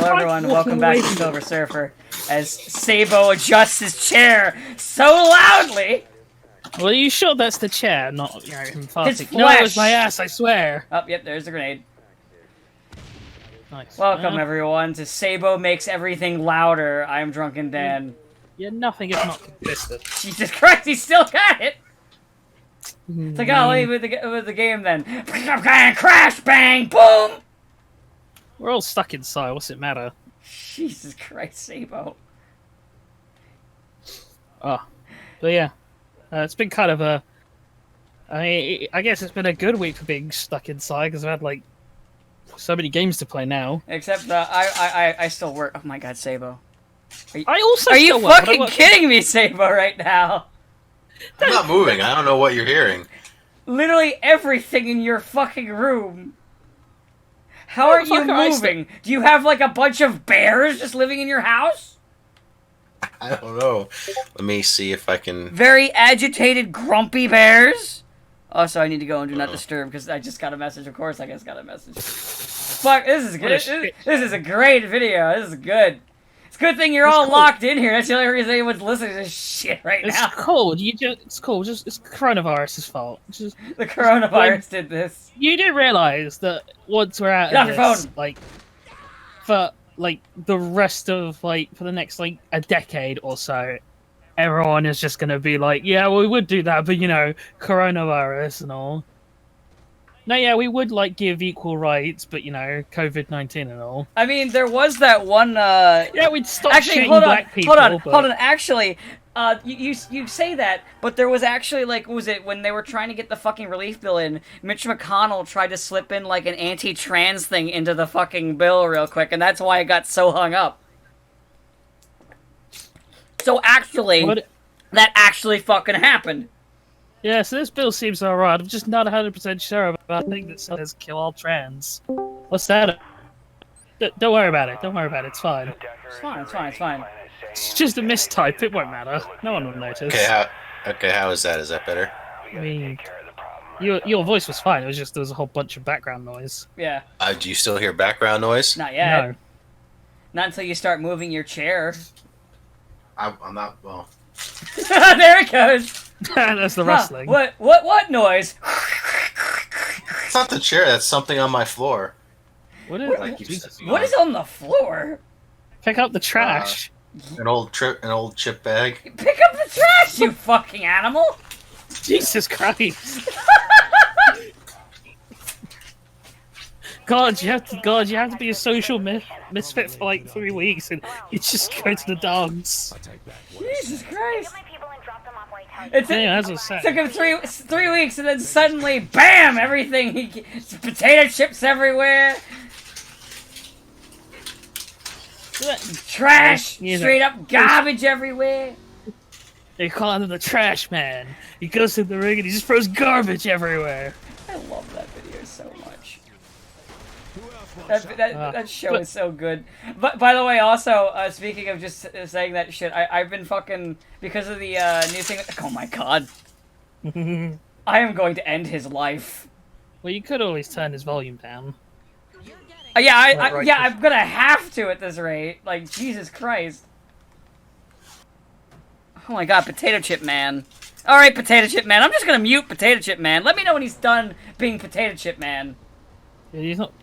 Hello everyone, welcome back to Silver Surfer, as Sabo adjusts his chair so loudly! Well, are you sure that's the chair, not him farting? His No, it flesh! was my ass, I swear! Oh, yep, there's the grenade. Nice. Welcome everyone to Sabo Makes Everything Louder. I'm Drunken Dan. You're nothing if not consistent. Jesus Christ, he still got it! It's like, oh, leave with the game then. Crash, bang, boom! We're all stuck inside, what's it matter? Jesus Christ, Sabo. Oh. But yeah. It's been kind of a... I guess it's been a good week for being stuck inside, because I've had, like, so many games to play now. Except, I still work. Oh my god, Sabo. Are you fucking kidding me, Sabo, right now? I'm not moving. I don't know what you're hearing. Literally everything in your fucking room. How are you moving? Do you have like a bunch of bears just living in your house? I don't know. Let me see if I can... Very agitated, grumpy bears? Also, I need to go and do not disturb because I just got a message. Of course I just got a message. Fuck, this is good. This is a great video. This is good. It's a good thing you're all locked in here. That's the only reason anyone's listening to this shit right now. It's cool. It's cool. It's coronavirus's fault. The coronavirus did this. You do realize that once we're out of this, like, for like the rest of like for the next like a decade or so, everyone is just gonna be like, yeah, well, we would do that, but you know, coronavirus and all. No, yeah, we would like give equal rights, but you know, COVID-19 and all. I mean, there was that one. Yeah, we'd stop shitting black people. Hold on. Actually, you say that, but there was actually like, what was it when they were trying to get the fucking relief bill in? Mitch McConnell tried to slip in like an anti-trans thing into the fucking bill real quick, and that's why it got so hung up. So actually, that actually fucking happened. Yeah, so this bill seems alright. I'm just not 100% sure about the thing that says kill all trans. What's that? Don't worry about it. Don't worry about it. It's fine. It's fine. It's fine. It's fine. It's just a mistype. It won't matter. No one will notice. Okay, how is that? Is that better? I mean, your voice was fine. It was just there was a whole bunch of background noise. Yeah. Do you still hear background noise? Not yet. No. Not until you start moving your chair. I'm not. Well. There it goes. That's the rustling. What noise? It's not the chair. That's something on my floor. What is on the floor? Pick up the trash. An old chip bag. Pick up the trash, you fucking animal! Jesus Christ! God, you have to be a social misfit for like 3 weeks, and you just go to the dogs. Jesus Christ! That's what I'm saying. Took him three weeks, and then suddenly, bam! Everything. Potato chips everywhere. Trash! Straight up garbage everywhere. They call him the trash man. He goes to the ring and he just throws garbage everywhere. I love that video so much. That show is so good. But by the way, also speaking of just saying that shit, I've been fucking because of the new thing. Oh my god! I am going to end his life. Well, you could always turn his volume down. Yeah, I'm gonna have to at this rate. Like, Jesus Christ. Oh my god, Potato Chip Man. Alright, Potato Chip Man. I'm just gonna mute Potato Chip Man. Let me know when he's done being Potato Chip Man. Yeah, he's not...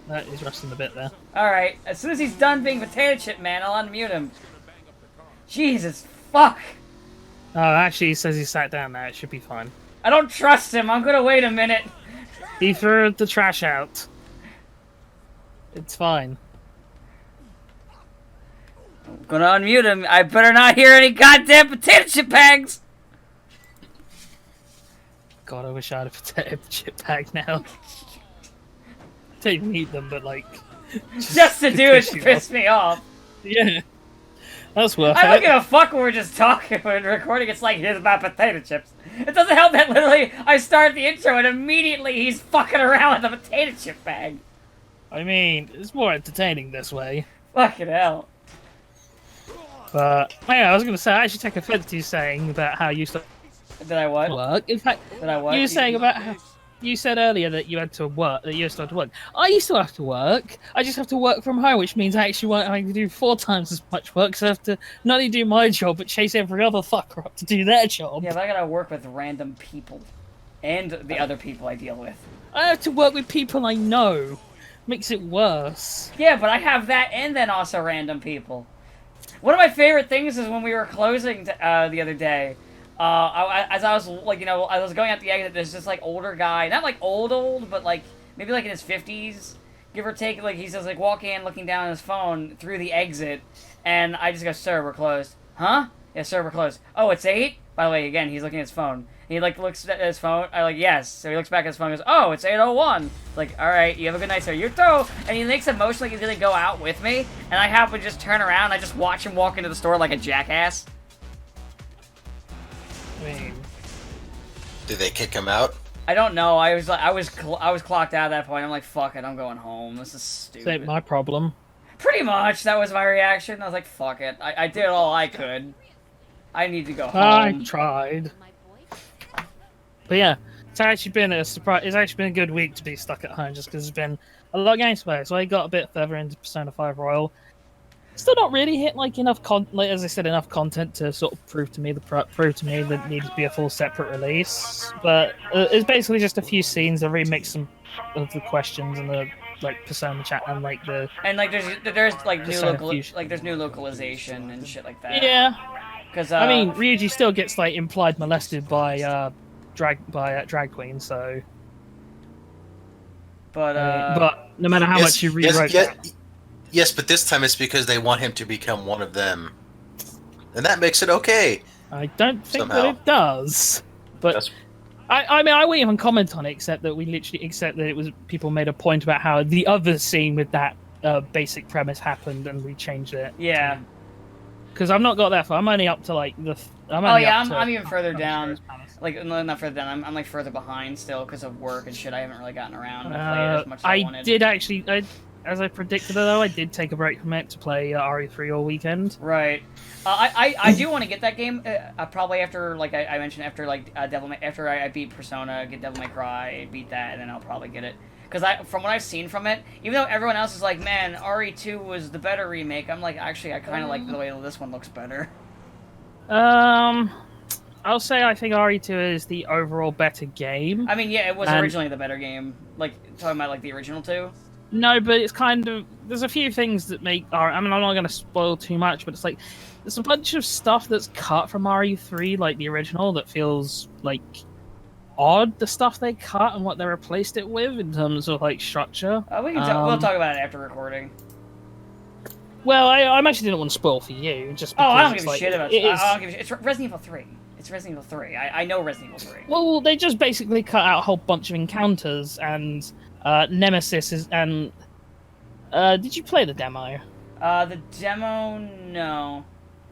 That is rusting a bit there. Alright, as soon as he's done being Potato Chip Man, I'll unmute him. Jesus, fuck. Oh, actually, he says he sat down now. It should be fine. I don't trust him. I'm gonna wait a minute. He threw the trash out. It's fine. I'm gonna unmute him. I better not hear any goddamn potato chip bags. God, I wish I had a potato chip bag now. I don't even eat them, but like... Just to do it to piss me off. Yeah. That's worth it. I don't give a fuck when we're just talking when recording. It's like, here's about potato chips. It doesn't help that literally I start the intro and immediately he's fucking around with a potato chip bag. I mean, it's more entertaining this way. Fucking hell. But, yeah, I was going to say, I actually take offense to you saying about how you... Did I what? Work. In fact, Did I what? you were saying about how... you said earlier that you had to work, that you still have to work. I still have to work. I just have to work from home, which means I actually won't have to do 4 times as much work, because I have to not only do my job, but chase every other fucker up to do their job. Yeah, but I gotta work with random people. And the other people I deal with. I have to work with people I know. Makes it worse. Yeah, but I have that and then also random people. One of my favorite things is when we were closing the other day. As I was like, you know, I was going out the exit. There's this like older guy, not like old, but like maybe like in his 50s, give or take. Like he says, like walking in, looking down at his phone through the exit, and I just go, "Sir, we're closed." Huh? Yeah, sir, we're closed. Oh, it's 8. By the way, again, he's looking at his phone. He like looks at his phone. I like yes. So he looks back at his phone and goes, "Oh, it's 8:01." Like, all right, you have a good night, sir. You too. And he makes a motion like he's gonna go out with me, and I happen to just turn around. And I just watch him walk into the store like a jackass. I mean, Did they kick him out? I don't know. I was clocked out at that point. I'm like, fuck it. I'm going home. This is stupid. ain't my problem. Pretty much. That was my reaction. I was like, fuck it. I did all I could. I need to go home. I tried. But yeah, it's actually been a surprise. It's actually been a good week to be stuck at home, just because there's been a lot of games to play. So I got a bit further into Persona 5 Royal. Still not really hit like enough as I said, enough content to sort of prove to me that it needs to be a full separate release. But it's basically just a few scenes. I remixed some of the questions and the like Persona chat and like the there's like new there's new localization and shit like that. Yeah. Because I mean, Ryuji still gets like implied molested by drag queen, so. But no matter how much you rewrite. Yes, but this time it's because they want him to become one of them, and that makes it okay. I don't think that it does, but I mean, I wouldn't even comment on it except that it was people made a point about how the other scene with that basic premise happened and we changed it. Yeah. Because I've not got that far. I'm only up to like the. I'm even further down. Like not further down. I'm like further behind still because of work and shit. I haven't really gotten around to play it as much as I wanted. Did actually. As I predicted, though, I did take a break from it to play RE3 all weekend. Right. I do want to get that game. Probably after, like I mentioned, after like after I beat Persona, get Devil May Cry, beat that, and then I'll probably get it. Because from what I've seen from it, even though everyone else is like, man, RE2 was the better remake, I'm like, actually, I kind of like the way this one looks better. I'll say I think RE2 is the overall better game. I mean, yeah, it was originally the better game. Like talking about like the original 2. No, but it's kind of... There's a few things that make... I mean, I'm not going to spoil too much, but it's like... There's a bunch of stuff that's cut from RE3, like the original, that feels, like, odd, the stuff they cut and what they replaced it with in terms of, like, structure. We'll talk about it after recording. Well, I actually didn't want to spoil for you, just because... Oh, I don't give a shit about it. I don't give a shit. It's Resident Evil 3. It's Resident Evil 3. I know Resident Evil 3. Well, they just basically cut out a whole bunch of encounters, and... Nemesis is, and did you play the demo? The demo, no.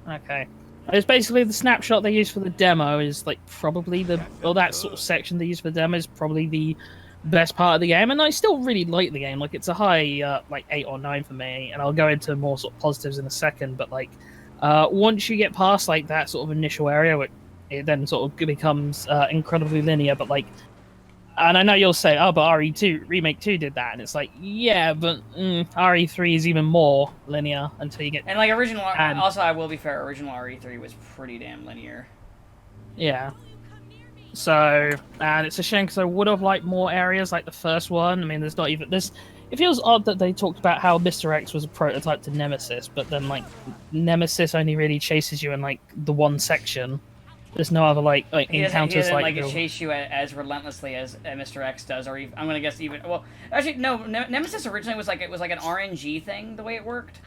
Okay. It's basically the snapshot they use for the demo is like probably that sort of section they use for the demo is probably the best part of the game, and I still really like the game. Like it's a high like 8 or 9 for me, and I'll go into more sort of positives in a second. But like once you get past like that sort of initial area, it then sort of becomes incredibly linear. But like. And I know you'll say, oh, but RE2, Remake 2 did that. And it's like, yeah, but RE3 is even more linear until you get... And, like, also, I will be fair, original RE3 was pretty damn linear. Yeah. So, and it's a shame because I would have liked more areas like the first one. I mean, there's not even... It feels odd that they talked about how Mr. X was a prototype to Nemesis, but then, like, Nemesis only really chases you in, like, the one section. There's no other like encounters he doesn't, like chase you as relentlessly as Mr. X does, or even, I'm gonna guess even actually no. Nemesis originally was like an RNG thing the way it worked,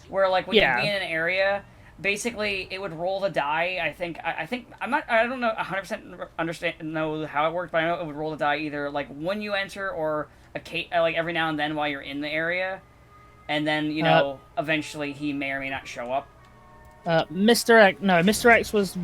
where like when you'd be in an area, basically it would roll the die. I think I don't know 100% know how it worked, but I know it would roll the die either like when you enter or like every now and then while you're in the area, and then eventually he may or may not show up. Mr. X was the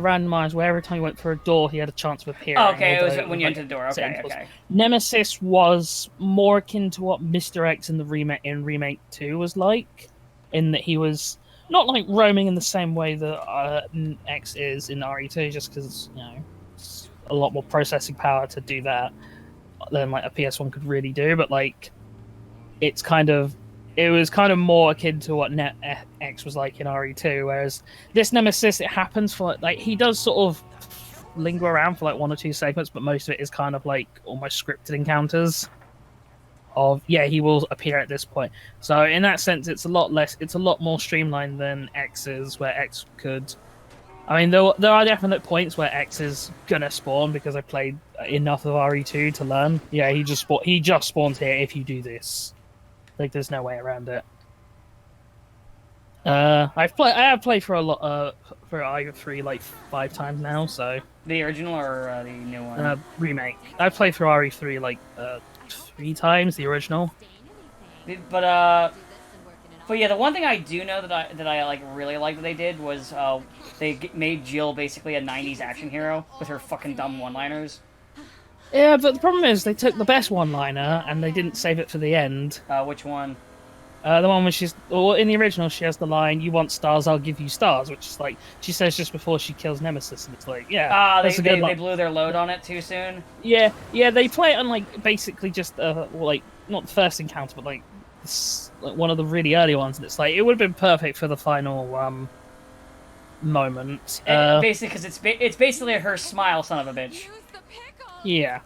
randomized where every time you went through a door he had a chance of appearing. Oh, okay, it was when you entered the door. Okay. Nemesis was more akin to what Mr. X in the Remake 2 was like, in that he was not like roaming in the same way that X is in RE2, just because it's a lot more processing power to do that. like a PS1 could really do. But like, it was kind of more akin to what Net X was like in RE2. Whereas this Nemesis, it happens for like he does sort of linger around for like 1 or 2 segments, but most of it is kind of like almost scripted encounters. He will appear at this point. So in that sense, it's a lot more streamlined than X is, where X could. I mean, there are definite points where X is gonna spawn because I played enough of RE2 to learn. Yeah, he just spawns here if you do this. Like, there's no way around it. I have played for a lot for RE3 like 5 times now. So the original or the new one? Remake. I've played for RE3 like 3 times, the original. But yeah, the one thing I do know that I like really like that they did was they made Jill basically a '90s action hero with her fucking dumb one-liners. Yeah, but the problem is they took the best one-liner and they didn't save it for the end. Which one? The one where in the original she has the line, "You want stars, I'll give you stars," which is like she says just before she kills Nemesis, and it's like, yeah, they blew their load on it too soon. Yeah, they play it on like basically just like not the first encounter, but like one of the really early ones, and it's like it would have been perfect for the final moment. Basically, because it's basically her smile, son of a bitch. Yeah.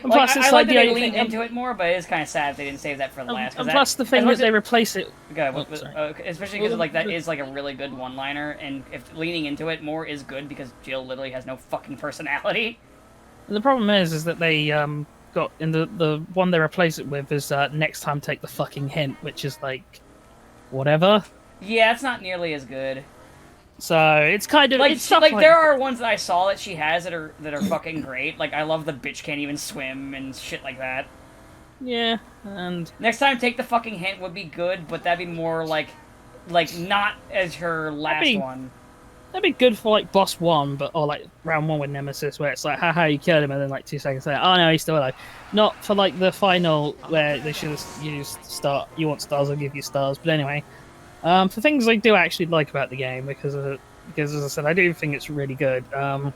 And plus, I like that they leaned into it more, but it is kind of sad if they didn't save that for the last. And plus, the thing is they replace it. Especially because like that is like a really good one-liner, and if leaning into it more is good because Jill literally has no fucking personality. And the problem is that they got in the one they replace it with is next time take the fucking hint, which is like whatever. Yeah, it's not nearly as good. So it's kind of like there are ones that I saw that she has that are fucking great. Like I love the bitch can't even swim and shit like that. Yeah, and next time take the fucking hint would be good, but that'd be more like not as her last one. That'd be good for like boss 1, or like round 1 with Nemesis, where it's like, haha, you killed him, and then like 2 seconds later, oh no, he's still alive. Not for like the final where they should have used you want stars, I'll give you stars. But anyway. For things I do actually like about the game, because as I said, I do think it's really good. I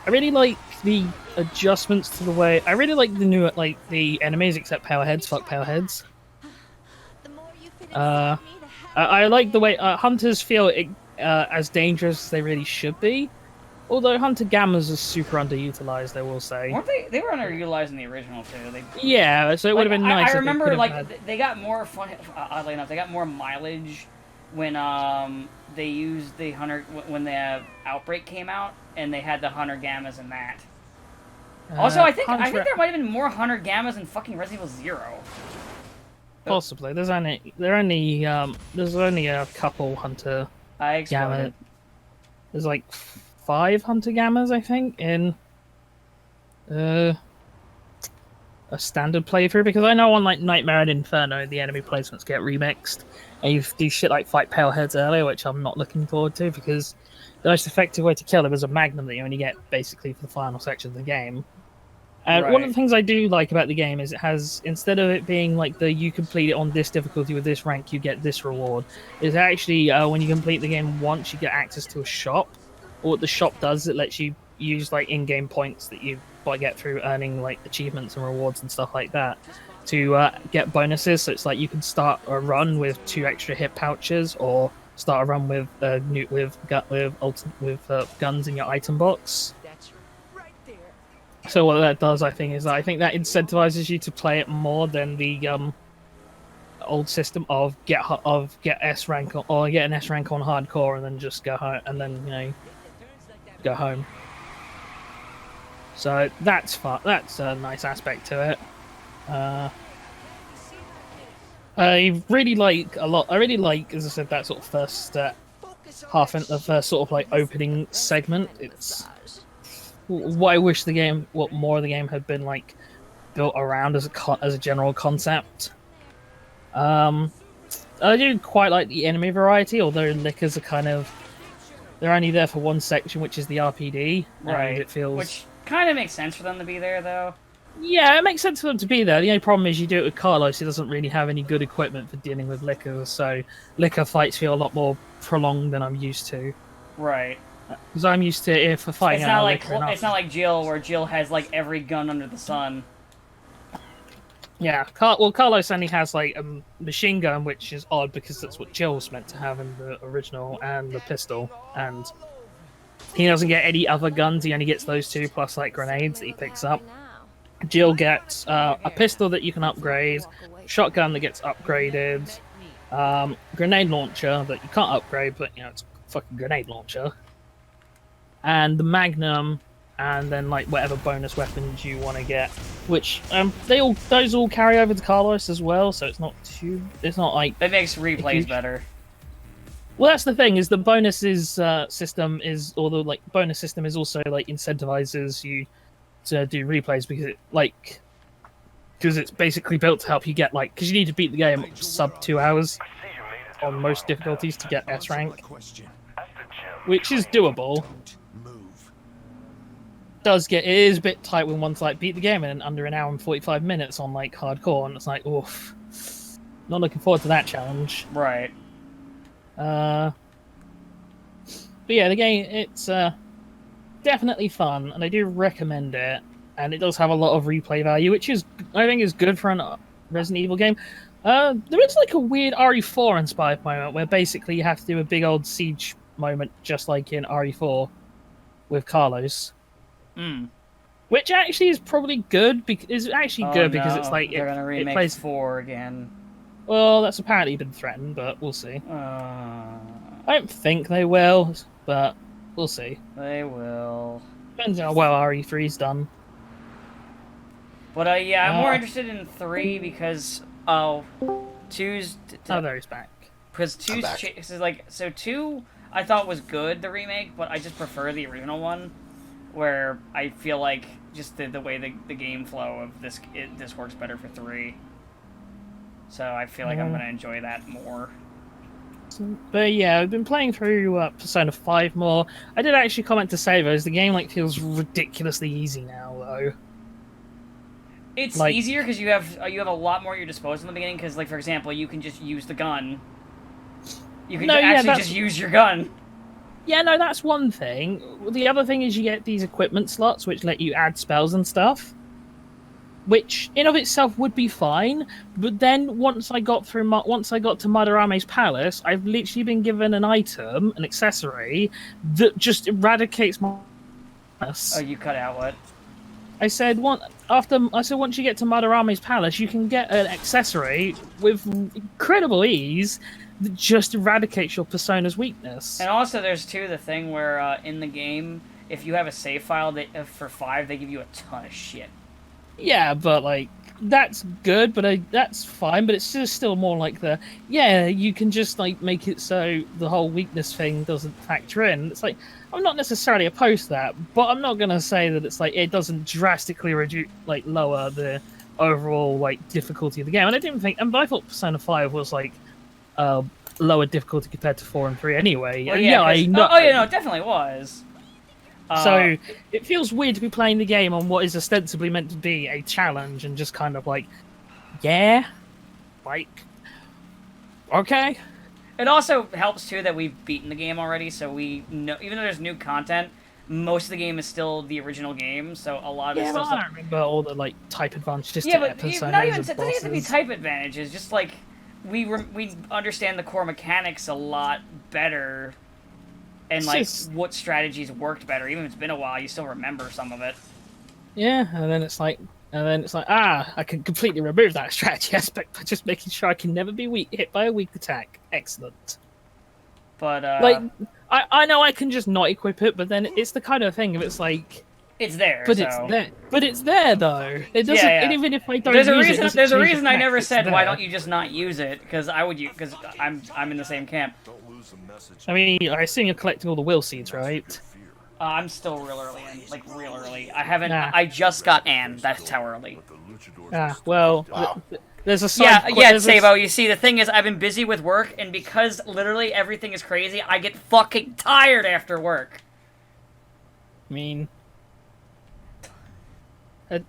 really like the adjustments to the way. I really like the new the enemies, except powerheads. Fuck powerheads. I like the way hunters feel as dangerous as they really should be. Although Hunter Gammas are super underutilized, I will say. Weren't they? They were underutilized in the original too. Yeah, so it would have been nice. I remember they got more fun. Oddly enough, they got more mileage when they used the Hunter when the Outbreak came out, and they had the Hunter Gammas in that. Also, I think there might have been more Hunter Gammas in fucking Resident Evil 0. Possibly. There's only a couple Hunter Gamma. There's like 5 Hunter Gammas, I think, in a standard playthrough, because I know on like Nightmare and Inferno the enemy placements get remixed, and you do shit like fight Paleheads earlier, which I'm not looking forward to, because the most effective way to kill them is a Magnum that you only get basically for the final section of the game. And one of the things I do like about the game is it has, instead of it being like you complete it on this difficulty with this rank, you get this reward, is actually when you complete the game once, you get access to a shop. What the shop does, it lets you use like in-game points that you get through earning like achievements and rewards and stuff like that to get bonuses. So it's like you can start a run with 2 extra hit pouches, or start a run with guns in your item box. So what that does, I think that incentivizes you to play it more than the old system of get S rank or get an S rank on hardcore and then just go home, and then go home. So that's fun. That's a nice aspect to it. I really like, as I said, that sort of first half and the first sort of like opening segment. It's what I wish what more of the game had been like built around as a general concept. I do quite like the enemy variety, although Lickers are they're only there for one section, which is the RPD. Right. It feels... Which kind of makes sense for them to be there, though. Yeah, it makes sense for them to be there. The only problem is you do it with Carlos, he doesn't really have any good equipment for dealing with Lickers, so Licker fights feel a lot more prolonged than I'm used to. Right. Because I'm used to it for fighting. It's not like Jill, where Jill has like every gun under the sun. Yeah, Carlos only has like a machine gun, which is odd because that's what Jill's meant to have in the original, and the pistol. And he doesn't get any other guns. He only gets those two plus like grenades that he picks up. Jill gets a pistol that you can upgrade, shotgun that gets upgraded, grenade launcher that you can't upgrade, but you know it's a fucking grenade launcher, and the Magnum. And then like whatever bonus weapons you want to get, which those all carry over to Carlos as well, so it's not like it makes replays better. Well, that's the thing, is the bonuses system is, or the like bonus system is also like incentivizes you to do replays because it's basically built to help you get like, because you need to beat the game sub 2 hours on most difficulties to get S rank, which is doable. It is a bit tight when one's like beat the game in under an hour and 45 minutes on like hardcore, and it's like, oof, not looking forward to that challenge. Right. But yeah, the game, it's definitely fun, and I do recommend it, and it does have a lot of replay value, which is, I think, is good for a Resident Evil game. There is like a weird RE4 inspired moment where basically you have to do a big old siege moment just like in RE4 with Carlos. Which actually is probably good because it's like they're gonna remake 4 again. Well, that's apparently been threatened, but we'll see. I don't think they will, but we'll see. They will. Depends on how well RE3's done. But I'm more interested in 3 because 2's. There he's back. Because 2's 2 I thought was good, the remake, but I just prefer the original one. Where I feel like just the way the game flow of this works better for 3. So I feel like I'm going to enjoy that more. But yeah, I've been playing through Persona 5 more. I did actually comment to Sabo, the game like feels ridiculously easy now, though. It's like, easier because you have a lot more at your disposal in the beginning. Because, like, for example, you can just use the gun. You can just use your gun. Yeah, no, that's one thing. The other thing is you get these equipment slots which let you add spells and stuff, which in of itself would be fine. But then once I got to Madarame's palace, I've literally been given an item, an accessory that just eradicates my. Oh, you cut out what? I said once you get to Madarame's palace, you can get an accessory with incredible ease that just eradicates your Persona's weakness. And also, there's the thing where in the game, if you have a save file for 5, they give you a ton of shit. Yeah, but like that's good, but that's fine. But it's just still more like you can just like make it so the whole weakness thing doesn't factor in. It's like I'm not necessarily opposed to that, but I'm not gonna say that it's like it doesn't drastically lower the overall like difficulty of the game. And I thought Persona 5 was like lower difficulty compared to 4 and 3 anyway. Well, it definitely was. So it feels weird to be playing the game on what is ostensibly meant to be a challenge and just kind of like, okay. It also helps too that we've beaten the game already, so we know, even though there's new content, most of the game is still the original game, so a lot of it's still stuff. I don't remember all the like type advantages. Yeah, but not even it doesn't have to be type advantages. Just like we understand the core mechanics a lot better, and what strategies worked better. Even if it's been a while, you still remember some of it. Yeah, and then it's like I can completely remove that strategy aspect by just making sure I can never be hit by a weak attack. Excellent. But I know I can just not equip it, but then it's the kind of thing if it's like it's there. But it's there though. It doesn't. Yeah. Even if I don't there's a reason I never said why don't you just not use it, because I'm in the same camp. I mean, I assume you're collecting all the will seeds, right? I'm still real early real early. I haven't. I just got Anne. That's how early. Well. Wow. There's a side Sabo, you see, the thing is, I've been busy with work, and because literally everything is crazy, I get fucking tired after work. I mean,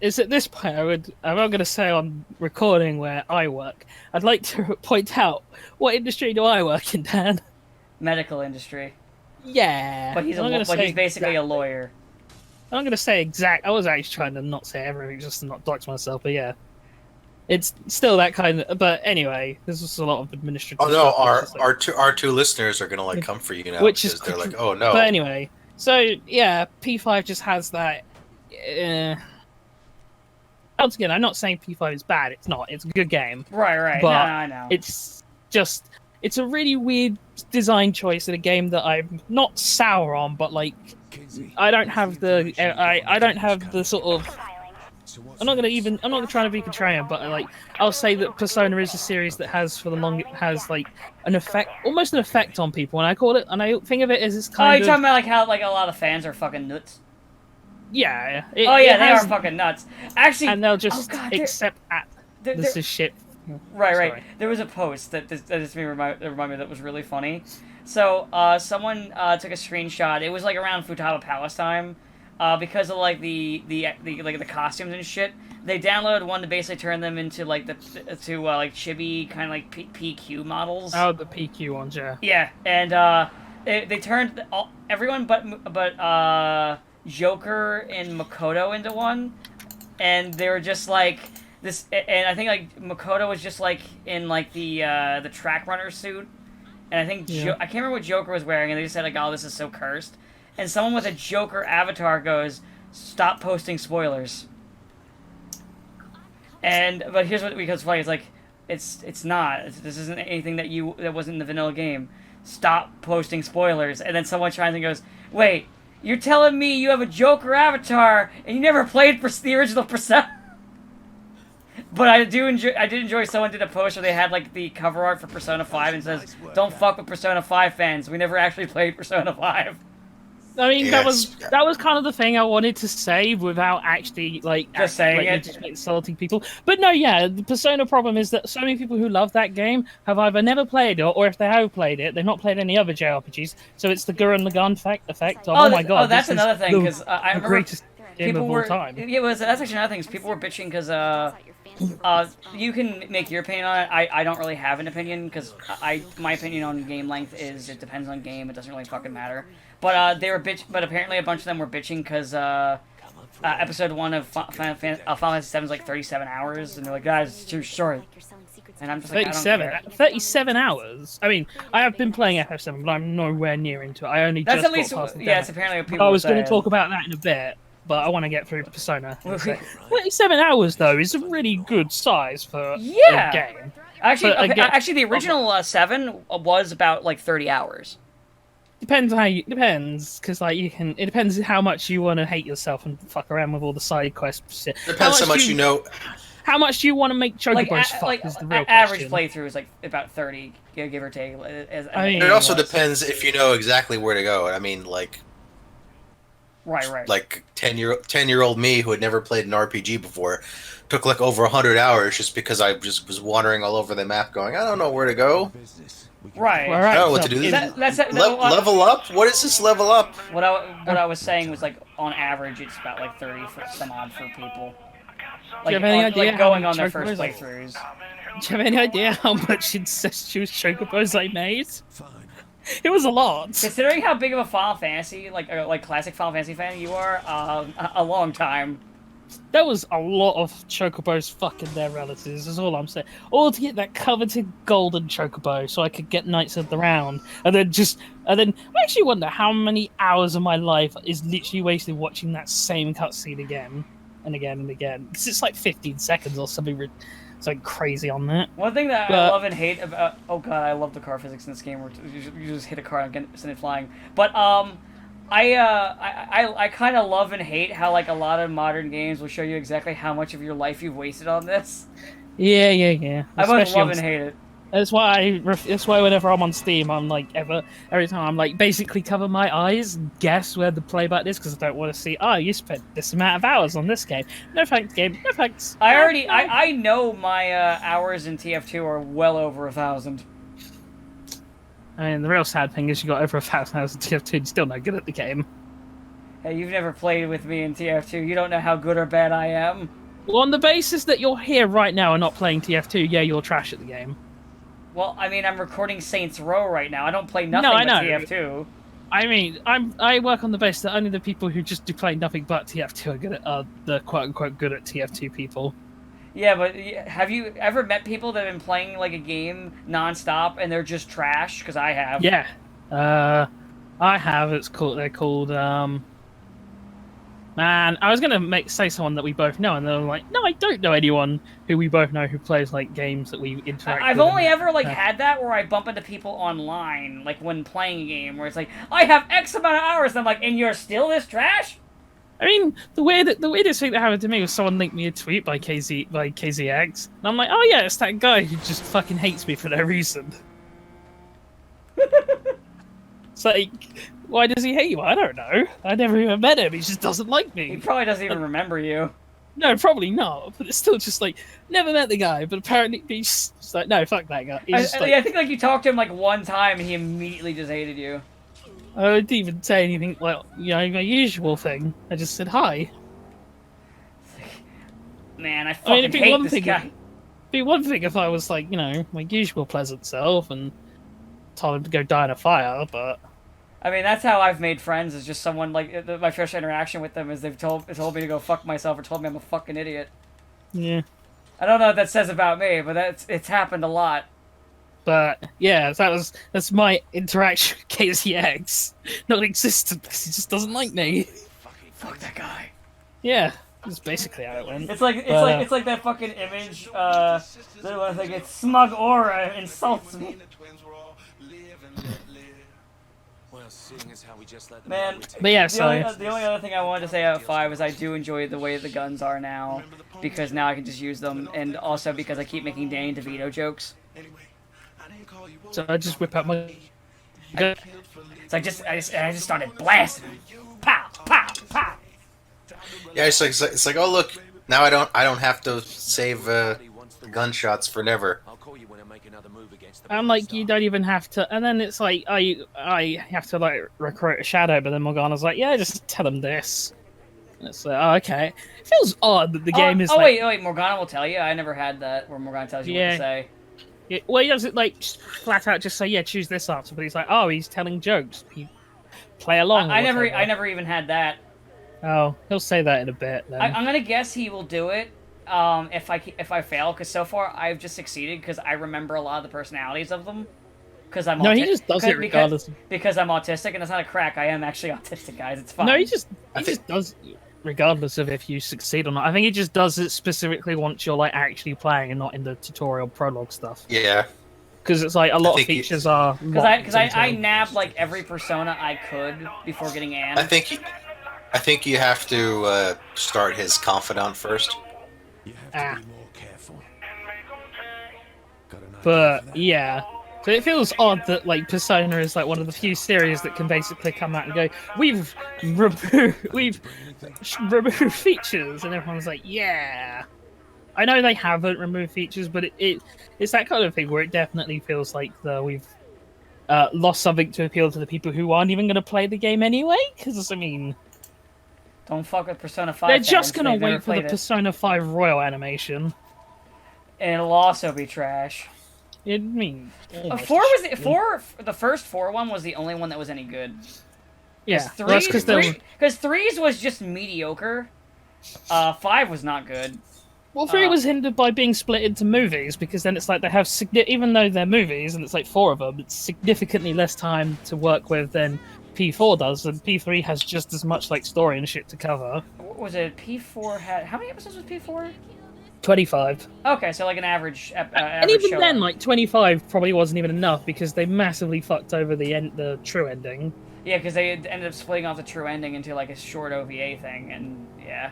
it's at this point I'm not going to say on recording where I work. I'd like to point out, what industry do I work in, Dan? Medical industry. Yeah. But he's basically a lawyer. I'm not gonna say exact. I was actually trying to not say everything, just to not dox myself. But yeah, it's still that kind of. But anyway, there's just a lot of administrative. Oh no, stuff, our two listeners are gonna like come for you now, which is they're like, oh no. But anyway, so yeah, P5 just has that. Once again, I'm not saying P5 is bad. It's not. It's a good game. Right. But no, I know. It's a really weird design choice in a game that I'm not sour on, but like I don't have the sort of. I'm not trying to be contrarian, but like I'll say that Persona is a series that has like an effect, almost an effect on people, and I think of it as this kind of. You're talking about like how like a lot of fans are fucking nuts. Yeah. They are fucking nuts. Actually, and they'll just accept this is shit. Right. Sorry. There was a post that just reminded me that was really funny. So, someone took a screenshot. It was like around Futaba Palace time, because of like the costumes and shit. They downloaded one to basically turn them into like like chibi kind of like PQ models. Oh, the PQ ones, yeah. Yeah, and they turned everyone but Joker and Makoto into one, and they were just like this. And I think like Makoto was just like in like the track runner suit, and I think I can't remember what Joker was wearing, and they just said like, "Oh, this is so cursed." And someone with a Joker avatar goes, "Stop posting spoilers." But here's what becomes funny: it's like it's not. This isn't anything that wasn't in the vanilla game. Stop posting spoilers. And then someone chimes and goes, "Wait. You're telling me you have a Joker avatar and you never played the original Persona?" But I did enjoy someone did a post where they had like the cover art for Persona 5 and says, "Don't fuck with Persona 5 fans. We never actually played Persona 5." I mean, that was kind of the thing I wanted to say without actually just saying it, just insulting people. But no, yeah, the Persona problem is that so many people who love that game have either never played it, or if they have played it, they've not played any other JRPGs. So it's the Gurren Lagann effect. Oh my god! Oh, that's another thing because I remember greatest game of all time. Yeah, that's actually another thing. People were bitching because you can make your opinion on it. I don't really have an opinion because my opinion on game length is it depends on game. It doesn't really fucking matter. But But apparently a bunch of them were bitching because episode 1 of Final Fantasy VII is like 37 hours, and they're like, "Guys, it's too short." And I'm just like, 37 hours. I mean, I have been playing FF7, but I'm nowhere near into it. I only that's just at least got past the it's apparently what people. I was going to talk about that in a bit, but I want to get through Persona. 37 hours though is a really good size for a game. Actually, the original 7 was about like 30 hours. Depends, because like it depends how much you want to hate yourself and fuck around with all the side quests. Depends how much you know. How much do you want to make Chocobos fuck is the real average question. playthrough is like about 30, give or take. It also depends if you know exactly where to go. I mean, like, right. Like 10-year-old me who had never played an RPG before took like over 100 hours just because I just was wandering all over the map, going, I don't know where to go. Right. I don't know what to do. Level up? What is this level up? What I was saying was like on average it's about like 30 for some odd for people. Do you have any idea going on their first playthroughs? Do you have any idea how much incestuous Chocobos I made? It was a lot. Considering how big of a Final Fantasy, like classic Final Fantasy fan you are, a long time. There was a lot of Chocobos fucking their relatives, is all I'm saying. All to get that coveted golden Chocobo so I could get Knights of the Round. And then I actually wonder how many hours of my life is literally wasted watching that same cutscene again and again and again. Because it's like 15 seconds or something crazy on that. One thing that I love and hate about... Oh god, I love the car physics in this game where you just hit a car and send it flying. But, I kind of love and hate how like a lot of modern games will show you exactly how much of your life you've wasted on this. Yeah. I both love and hate it. That's why whenever I'm on Steam, I'm like every time I'm like basically cover my eyes and guess where to play back this because I don't want to see. Oh, you spent this amount of hours on this game. No thanks, game. No thanks. I know my hours in TF2 are well over 1,000. I mean, the real sad thing is you got over 1,000 hours in TF2 and you're still not good at the game. Hey, you've never played with me in TF2. You don't know how good or bad I am. Well, on the basis that you're here right now and not playing TF2, yeah, you're trash at the game. Well, I mean, I'm recording Saints Row right now. I don't play nothing but TF2. I mean, I work on the basis that only the people who just do play nothing but TF2 are good at the quote unquote good at TF2 people. Yeah, but have you ever met people that have been playing like a game nonstop and they're just trash? Because I have. Yeah, I have. It's called. They're called. Man, I was gonna say someone that we both know, and they're like, no, I don't know anyone who we both know who plays like games that we interact. I've with only ever like had that where I bump into people online, like when playing a game, where it's like I have X amount of hours, and I'm like, and you're still this trash? I mean, the weirdest thing that happened to me was someone linked me a tweet by KZX, and I'm like, oh yeah, it's that guy who just fucking hates me for no reason. It's like, why does he hate you? I don't know. I never even met him. He just doesn't like me. He probably doesn't even remember you. No, probably not. But it's still just like, never met the guy, but apparently he's just like, no, fuck that guy. I think like you talked to him like one time, and he immediately just hated you. I didn't even say anything, well, you know, my usual thing. I just said hi. Man, I fucking hate this guy. It'd be one thing if I was like, you know, my usual pleasant self and told him to go die in a fire, but... I mean, that's how I've made friends, is just someone, like, my first interaction with them is they've told me to go fuck myself or told me I'm a fucking idiot. Yeah. I don't know what that says about me, but it's happened a lot. But, yeah, that's my interaction with KZX. Non-existent, because he just doesn't like me. Fuck that guy. Yeah, that's basically how it went. It's like that fucking image, that was like, it's smug aura insults me. Man, but yeah, the only other thing I wanted to say about 5 is I do enjoy the way the guns are now, because now I can just use them, and also because I keep making Danny DeVito jokes. So I just whip out my... So I just started blasting him. Pow, pow, pow. Yeah, it's like, oh look, now I don't have to save gunshots for never. I'm like, you don't even have to, and then it's like, I have to like recruit a shadow, but then Morgana's like, yeah, just tell him this. And it's like, oh, okay. It feels odd that the game is. Oh like, wait, Morgana will tell you. I never had that where Morgana tells you what to say. Yeah, well, he doesn't like flat out just say, yeah, choose this answer, but he's like, oh, he's telling jokes. Play along. I never even had that. Oh, he'll say that in a bit. Then. I'm gonna guess he will do it. If I fail, because so far I've just succeeded because I remember a lot of the personalities of them. Because I'm he just does it regardless. Because I'm autistic, and it's not a crack. I am actually autistic, guys. It's fine. No, he just does it regardless of if you succeed or not. I think he just does it specifically once you're like actually playing and not in the tutorial prologue stuff. Yeah. Because it's like a lot of features are. Because I nabbed like every persona I could before getting Anne. I think you have to start his confidant first. You have to be more careful. But yeah, so it feels odd that like Persona is like one of the few series that can basically come out and go, we've removed features, and everyone's like, yeah. I know they haven't removed features, but it's that kind of thing where it definitely feels like we've lost something to appeal to the people who aren't even going to play the game anyway. Because I mean. Don't fuck with Persona 5. They're just gonna wait for the Persona 5 Royal animation. And it'll also be trash. I mean, the first 4 one was the only one that was any good. Yeah, because 3's was just mediocre. 5 was not good. Well, 3 was hindered by being split into movies, because then it's like they have, even though they're movies, and it's like 4 of them, it's significantly less time to work with than P4 does, and P3 has just as much like story and shit to cover. What was it? P4 had... How many episodes was P4? 25. Okay, so like an average and even then, like 25 probably wasn't even enough, because they massively fucked over the true ending. Yeah, because they ended up splitting off the true ending into like a short OVA thing, and yeah.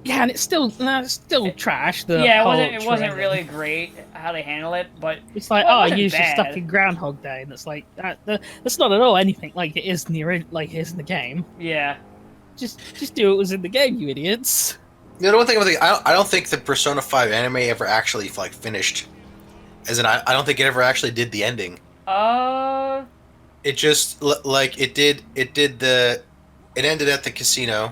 Yeah, and it's still trash. It wasn't really great how they handle it, but it's like, you just stuck in Groundhog Day, and it's like that's not at all anything like it is in the game. Yeah, just do what was in the game, you idiots. You know, one thing I don't think the Persona 5 anime ever actually like finished. As in, I don't think it ever actually did the ending. It just like it ended at the casino.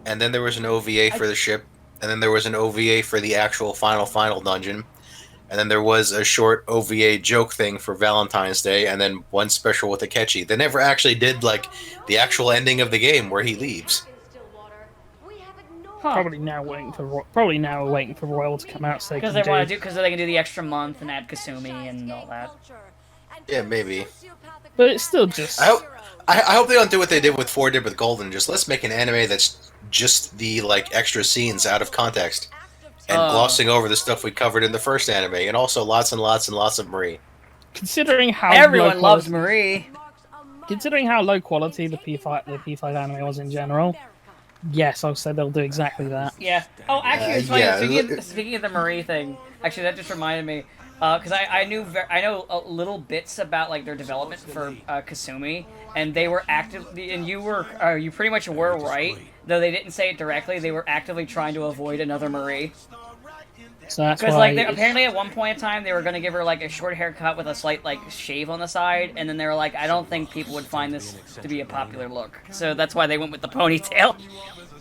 And then there was an OVA for the ship, and then there was an OVA for the actual final dungeon, And then there was a short OVA joke thing for Valentine's Day, and then one special with Akechi. They never actually did like the actual ending of the game where he leaves. Huh. Probably now waiting for Royal to come out so because they want to do they can do the extra month and add Kasumi and all that. Yeah, maybe. But it's still just. I hope they don't do what they did with 4 did with Golden. Just let's make an anime that's just the like extra scenes out of context and glossing over the stuff we covered in the first anime, and also lots and lots and lots of Marie. Considering how everyone loves Marie. Considering how low quality the P5 anime was in general. Yes, I'll say they'll do exactly that. Yeah. Oh, actually, it's funny. Yeah. Speaking of the Marie thing, actually, that just reminded me, because I know little bits about like their development for Kasumi, and they were actively, and you pretty much were right, though they didn't say it directly. They were actively trying to avoid another Marie. So that's because like apparently at one point in time they were going to give her like a short haircut with a slight like shave on the side, and then they were like, I don't think people would find this to be a popular look, so that's why they went with the ponytail.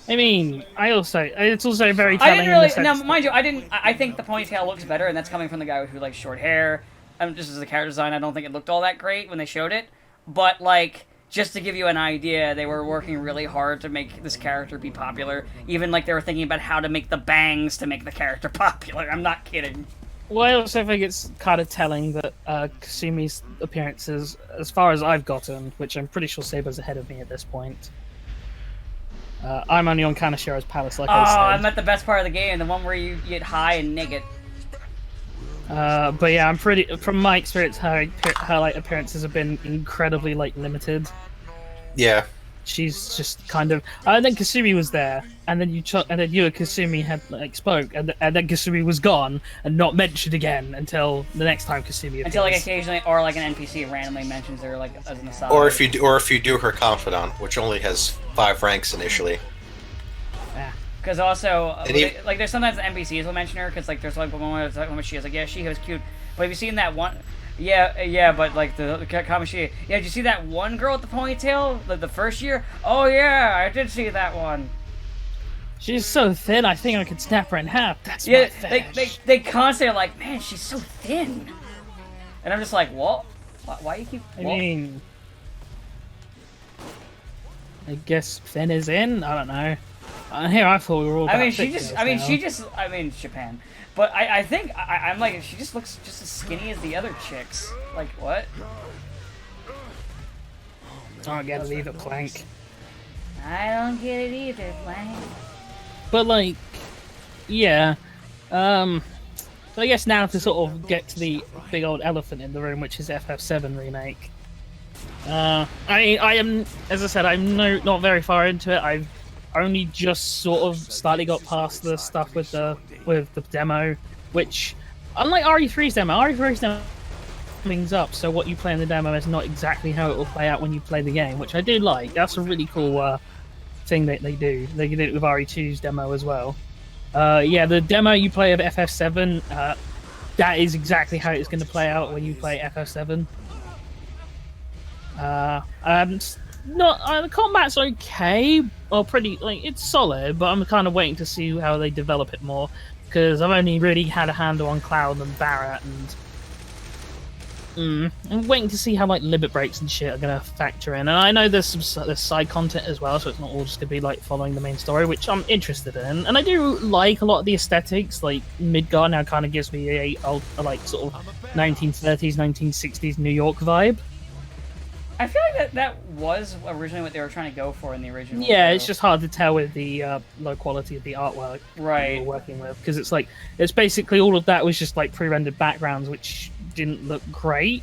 I mean, it's also very telling. I didn't really, now mind you, I think the ponytail looks better, and that's coming from the guy who likes short hair. Just as a character design, I don't think it looked all that great when they showed it, but like, just to give you an idea, they were working really hard to make this character be popular. Even like they were thinking about how to make the bangs to make the character popular. I'm not kidding. Well, I also think it's kind of telling that Kasumi's appearances, as far as I've gotten, which I'm pretty sure Sabo's ahead of me at this point. I'm only on Kanashiro's Palace, like I said. I'm at the best part of the game, the one where you get high and nig it. But yeah, I'm pretty. From my experience, her like appearances have been incredibly like limited. Yeah. She's just kind of. And then Kasumi was there, and then you and Kasumi had like spoke, and then Kasumi was gone and not mentioned again until the next time Kasumi appears. Until like occasionally, or like an NPC randomly mentions her like as an aside. Or if you do her confidant, which only has 5 ranks initially. Yeah. Because also, like, there's sometimes the NPCs will mention her, because, like, there's, like, one where she is, like, yeah, she was cute. But have you seen that one? Yeah, but, like, the Kamoshi. Yeah, did you see that one girl with the ponytail? The first year? Oh, yeah, I did see that one. She's so thin, I think I could snap her in half. That's my fetish. They constantly are like, man, she's so thin. And I'm just like, what? Why you keep... I mean... I guess thin is in? I don't know. Here, I thought we were all. I mean, Japan. But I think I'm like, she just looks just as skinny as the other chicks. Like what? I don't get it either, Plank. I don't get it either, Plank. But like, yeah. So I guess now to sort of get to the big old elephant in the room, which is FF7 remake. I am, as I said, I'm not very far into it. I've only just sort of slightly got past the stuff with the demo, which, unlike RE3's demo things up, so what you play in the demo is not exactly how it will play out when you play the game, which I do like. That's a really cool thing that they do. They did it with RE2's demo as well. Yeah, the demo you play of FF7, that is exactly how it's going to play out when you play FF7. The combat's okay, or pretty, like, it's solid, but I'm kind of waiting to see how they develop it more, because I've only really had a handle on Cloud and Barrett, and I'm waiting to see how, like, limit breaks and shit are going to factor in. And I know there's side content as well, so it's not all just going to be, like, following the main story, which I'm interested in. And I do like a lot of the aesthetics, like, Midgar now kind of gives me a like, sort of 1930s, 1960s New York vibe. I feel like that was originally what they were trying to go for in the original. Yeah, it's just hard to tell with the low quality of the artwork right. we're working with, because it's basically all of that was just like pre-rendered backgrounds, which didn't look great.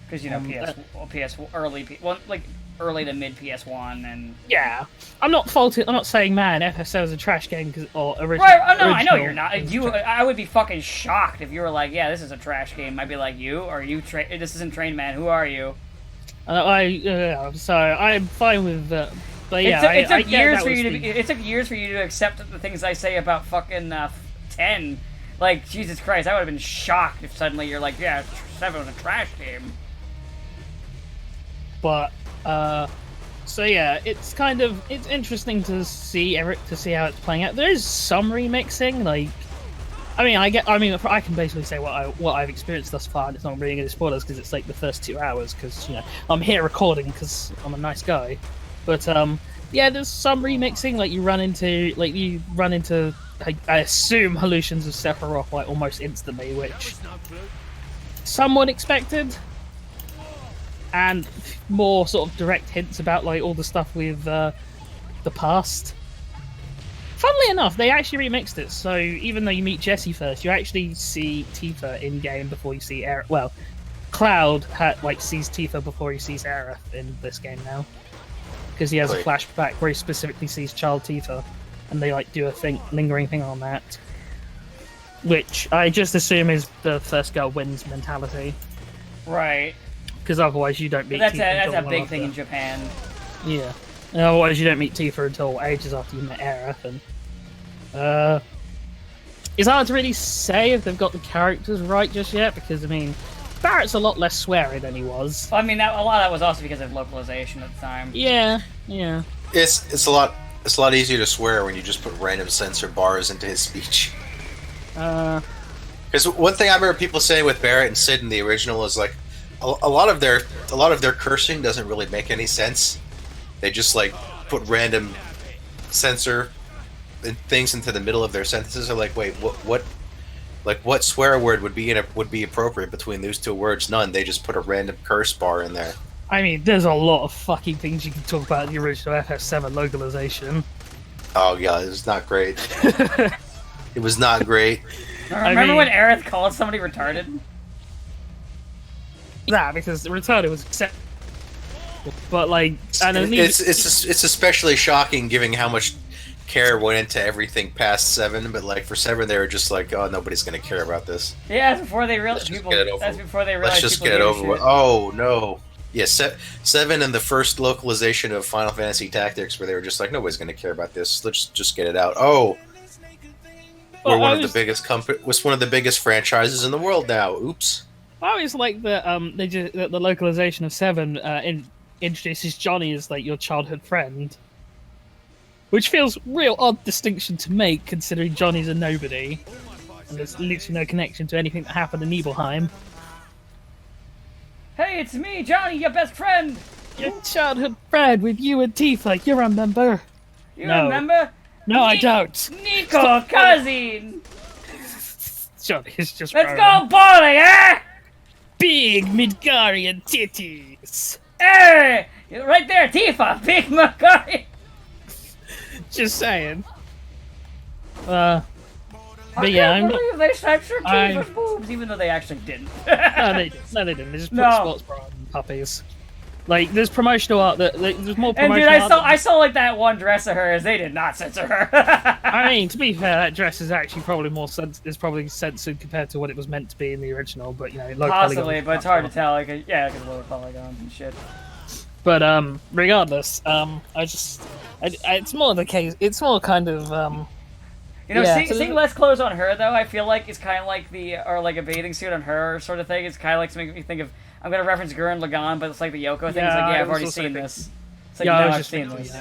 Because early to mid PS1 and yeah, I'm not saying man FF7 is a trash game or original. Right? Oh, no, I know you're not. I would be fucking shocked if you were like, yeah, this is a trash game. I'd be like, this isn't Train Man. Who are you? So I'm fine with that. But yeah, it took years for you to accept the things I say about fucking 10. Like, Jesus Christ, I would have been shocked if suddenly you're like, yeah, 7 was a trash game. But so yeah, it's interesting to see how it's playing out. There is some remixing, like I can basically say what I've experienced thus far, and it's not really any spoilers because it's like the first 2 hours. Because I'm here recording because I'm a nice guy. But yeah, there's some remixing. Like you run into I assume hallucinations of Sephiroth like almost instantly, which somewhat expected, and more sort of direct hints about like all the stuff with the past. Funnily enough, they actually remixed it, so even though you meet Jesse first, you actually see Tifa in game before you see Aerith. Well, Cloud sees Tifa before he sees Aerith in this game now, because he has a flashback where he specifically sees Child Tifa, and they like do a lingering thing on that, which I just assume is the first girl wins mentality, right? Because otherwise you don't meet. That's Tifa a big thing in Japan. Yeah. Otherwise, you don't meet Tifa until ages after you met Aerith, and it's hard to really say if they've got the characters right just yet. Because Barrett's a lot less sweary than he was. A lot of that was also because of localization at the time. Yeah. It's a lot easier to swear when you just put random censor bars into his speech. Because one thing I remember people saying with Barrett and Sid in the original is like a lot of their cursing doesn't really make any sense. They just like put random censor things into the middle of their sentences. They're like, wait, what swear word would be appropriate between those two words? None. They just put a random curse bar in there. There's a lot of fucking things you can talk about in the original FF7 localization. Oh yeah, it was not great. It was not great. Remember when Aerith called somebody retarded? Nah, because retarded was accepted. But it's especially shocking given how much care went into everything past 7. But like for 7, they were just like, oh, nobody's gonna care about this. Yeah, that's before they realized people. That's before they realized. Let's just get it over with. Oh no. Yeah, 7 and the first localization of Final Fantasy Tactics, where they were just like, nobody's gonna care about this. Let's just get it out. Oh, we're one of the biggest franchises in the world now. Oops. I always like the localization of 7 introduces Johnny as like your childhood friend, which feels real odd distinction to make considering Johnny's a nobody and there's literally no connection to anything that happened in Nibelheim. Hey, it's me, Johnny, your best friend. Your childhood friend with you and Tifa. You remember? You remember? No, I don't. Nico, cousin. Johnny is just. Let's go bowling, eh? Big Midgarian titties. Hey, right there, Tifa, big Midgarian. Just saying. But yeah, I can't believe they censored Tifa's boobs, even though they actually didn't. No, they didn't. They just put sports bra on puppies. Like, there's promotional art there's more promotional art. And dude, I saw like that one dress of hers. They did not censor her. To be fair, that dress is actually probably probably censored compared to what it was meant to be in the original. But low possibly, but it's hard to tell. Like, because low polygons and shit. But regardless, it's more the case. It's more kind of seeing less clothes on her though, I feel like it's kind of like a bathing suit on her sort of thing. It's kind of like to make me think of. I'm gonna reference Gurren Lagann, but it's like the Yoko thing. It's like, I've already seen this. It's like, I've seen this.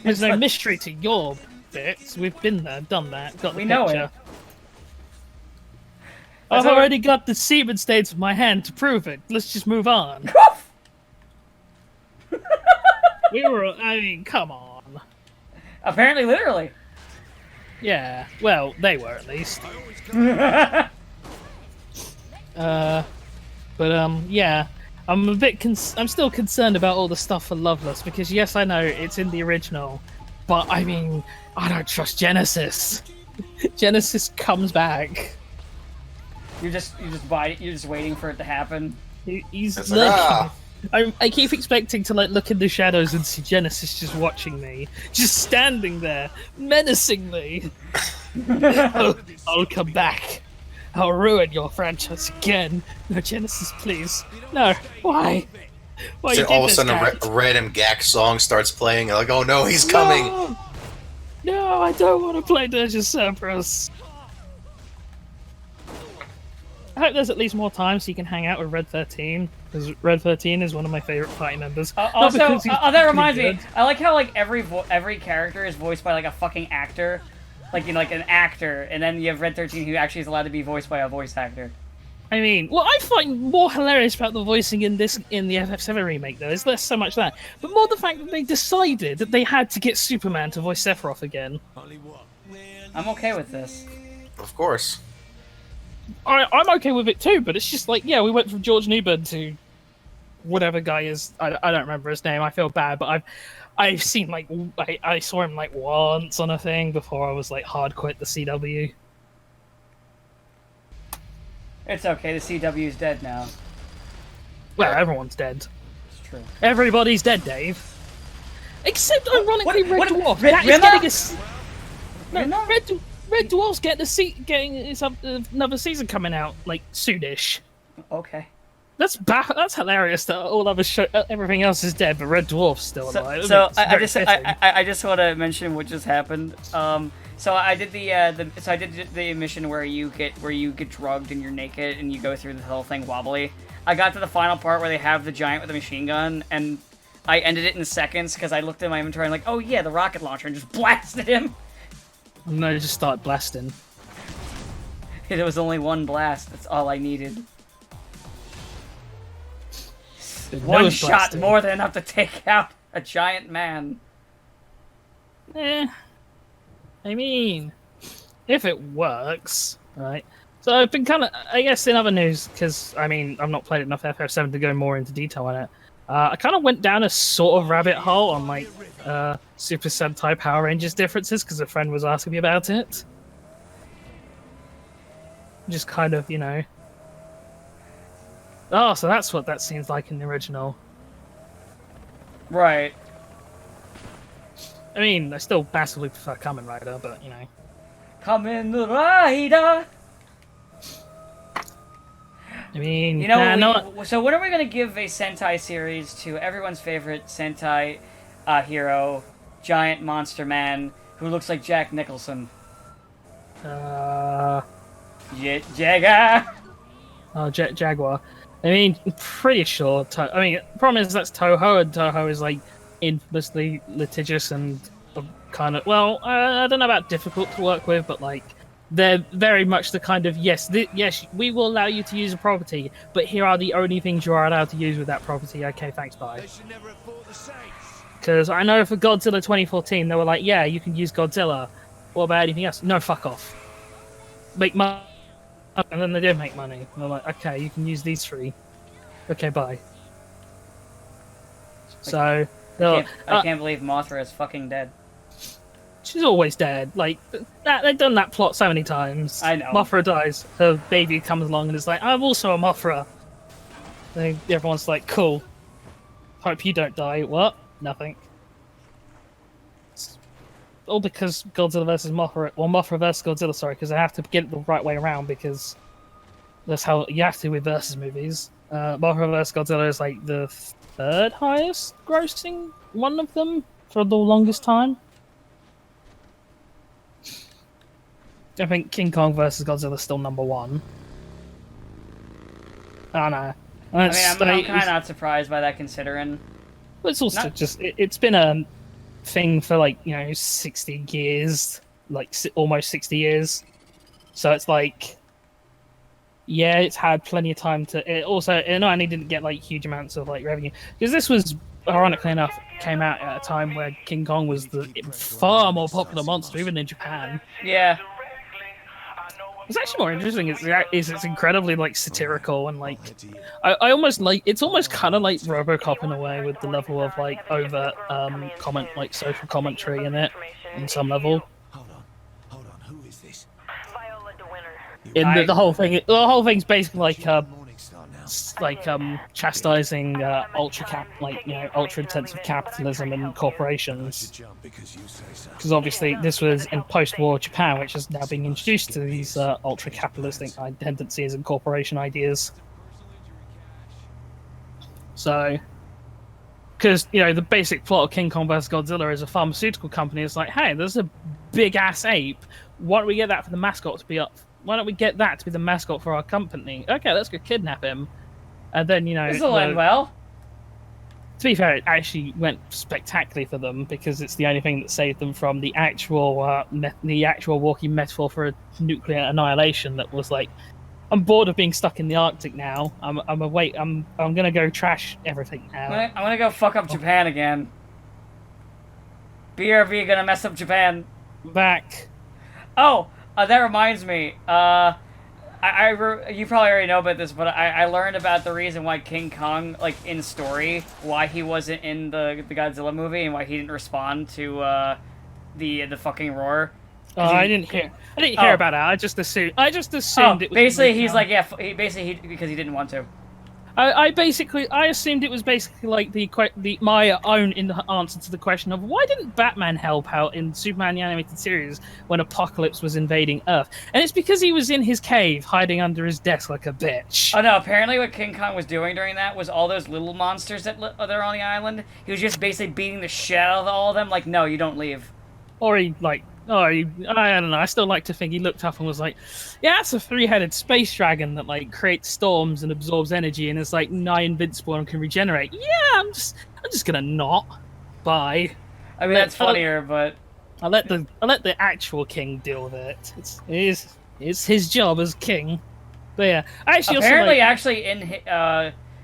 There's no mystery to your bits. We've been there, done that, got the we know picture. It. I've already got the semen stains in my hand to prove it. Let's just move on. Come on. Apparently, literally. Yeah, well, they were at least. Yeah, I'm still concerned about all the stuff for Loveless because yes, I know it's in the original, but I don't trust Genesis. Genesis comes back. You're just waiting for it to happen. He's lurking. I keep expecting to look in the shadows and see Genesis just watching me, just standing there menacingly. I'll come back. I'll ruin your franchise again. No, Genesis, please. No. Why? Why so all of a sudden a random Gak song starts playing. Like, oh no, he's coming. No, I don't want to play Dirge of Cerberus. I hope there's at least more time so you can hang out with Red 13, because Red 13 is one of my favorite party members. That reminds me. I like how every character is voiced by a fucking actor. like like an actor, and then you have Red 13 who actually is allowed to be voiced by a voice actor. I mean, what I find more hilarious about the voicing in the FF7 remake, though, is less so much that, but more the fact that they decided that they had to get Superman to voice Sephiroth again. I'm okay with this. Of course. I'm okay with it too, but it's just like, yeah, we went from George Newbern to whatever guy is. I don't remember his name. I feel bad, but I've seen like I saw him like once on a thing before I was like hard quit the CW. It's okay, the CW's dead now. Well, everyone's dead. It's true. Everybody's dead, Dave. Except, ironically, Red Dwarf. Red Dwarf's getting another season coming out, like, soonish. Okay. That's hilarious that all other everything else is dead, but Red Dwarf's still alive. I just want to mention what just happened. So I did the mission where you get drugged and you're naked and you go through the whole thing wobbly. I got to the final part where they have the giant with the machine gun, and I ended it in seconds because I looked at my inventory and like, oh yeah, the rocket launcher, and just blasted him. And I just started blasting. It was only one blast. That's all I needed. One shot, blasting. More than enough to take out a giant man. I mean, if it works, right? So I've been kind of, I guess, in other news, because, I mean, I've not played enough FF7 to go more into detail on it. I kind of went down a sort of rabbit hole on, like, Super Sentai Power Rangers differences, because a friend was asking me about it. Just kind of, you know... Oh, so that's what that seems like in the original. Right. I mean, I still massively prefer Kamen Rider, but, you know. Kamen Rider! I mean, you know, so when are we going to give a Sentai series to everyone's favorite Sentai hero, giant monster man, who looks like Jack Nicholson? Jaguar. Oh, Jaguar. I mean, I'm pretty sure. I mean, the problem is that's Toho, and Toho is like infamously litigious and kind of, well, I don't know about difficult to work with, but like they're very much the kind of yes, we will allow you to use a property, but here are the only things you are allowed to use with that property. Okay, thanks, bye. Because I know for Godzilla 2014, they were like, yeah, you can use Godzilla. What about anything else? No, fuck off. Make money. And then they did make money. And they're like, okay, you can use these three. Okay, bye. So... I can't believe Mothra is fucking dead. She's always dead. Like, they've done that plot so many times. I know. Mothra dies. Her baby comes along and is like, I'm also a Mothra. And everyone's like, cool. Hope you don't die. What? Nothing. It's all because Godzilla vs. Mothra. Well, Mothra vs. Godzilla, sorry, because I have to get it the right way around, because that's how you have to with versus movies. Mothra vs. Godzilla is like the third highest grossing one of them for the longest time. I think King Kong vs. Godzilla is still number one. I don't know. I'm kind of not surprised by that, considering. But it's also it's been a thing for, like, you know, 60 years, like almost 60 years. So it's like, yeah, it's had plenty of time to. It not only didn't get like huge amounts of like revenue, because this was, ironically enough, came out at a time where King Kong was the far more popular monster, even in Japan. Yeah. What's actually more interesting is it's incredibly like satirical, and like I almost like, it's almost kind of like RoboCop in a way, with the level of like overt comment, like social commentary in it on some level. Hold on, who is this? In the whole thing's basically like chastising ultra intensive capitalism and corporations, because obviously this was in post-war Japan, which is now being introduced to these ultra capitalistic tendencies and corporation ideas. So, because, you know, the basic plot of King Kong vs. Godzilla is a pharmaceutical company. It's like, hey, there's a big ass ape. Why don't we get that for the mascot to be up? Why don't we get that to be the mascot for our company? Okay, let's go kidnap him. And then, you know... This'll end well. to be fair, it actually went spectacularly for them because it's the only thing that saved them from the actual walking metaphor for a nuclear annihilation. That was like, I'm bored of being stuck in the Arctic now. I'm gonna go trash everything now. I'm gonna go fuck up Japan again. BRB gonna mess up Japan. Back. Oh, that reminds me. You probably already know about this, but I learned about the reason why King Kong, like in story, why he wasn't in the Godzilla movie and why he didn't respond to the fucking roar. Oh, I didn't hear about that. I just assumed it was. Basically, he's like, yeah. Because he didn't want to. I assumed it was basically like my own answer to the question of why didn't Batman help out in Superman the Animated Series when Apocalypse was invading Earth? And it's because he was in his cave hiding under his desk like a bitch. Oh no! Apparently, what King Kong was doing during that was all those little monsters that are on the island. He was just basically beating the shit out of all of them. Like, no, you don't leave. Or I don't know. I still like to think he looked up and was like, "Yeah, that's a three-headed space dragon that like creates storms and absorbs energy and is like nigh invincible and can regenerate." Yeah, I'm just gonna not. Bye. I mean, that's funnier, but I'll let the actual king deal with it. It's his job as king. But yeah, apparently, in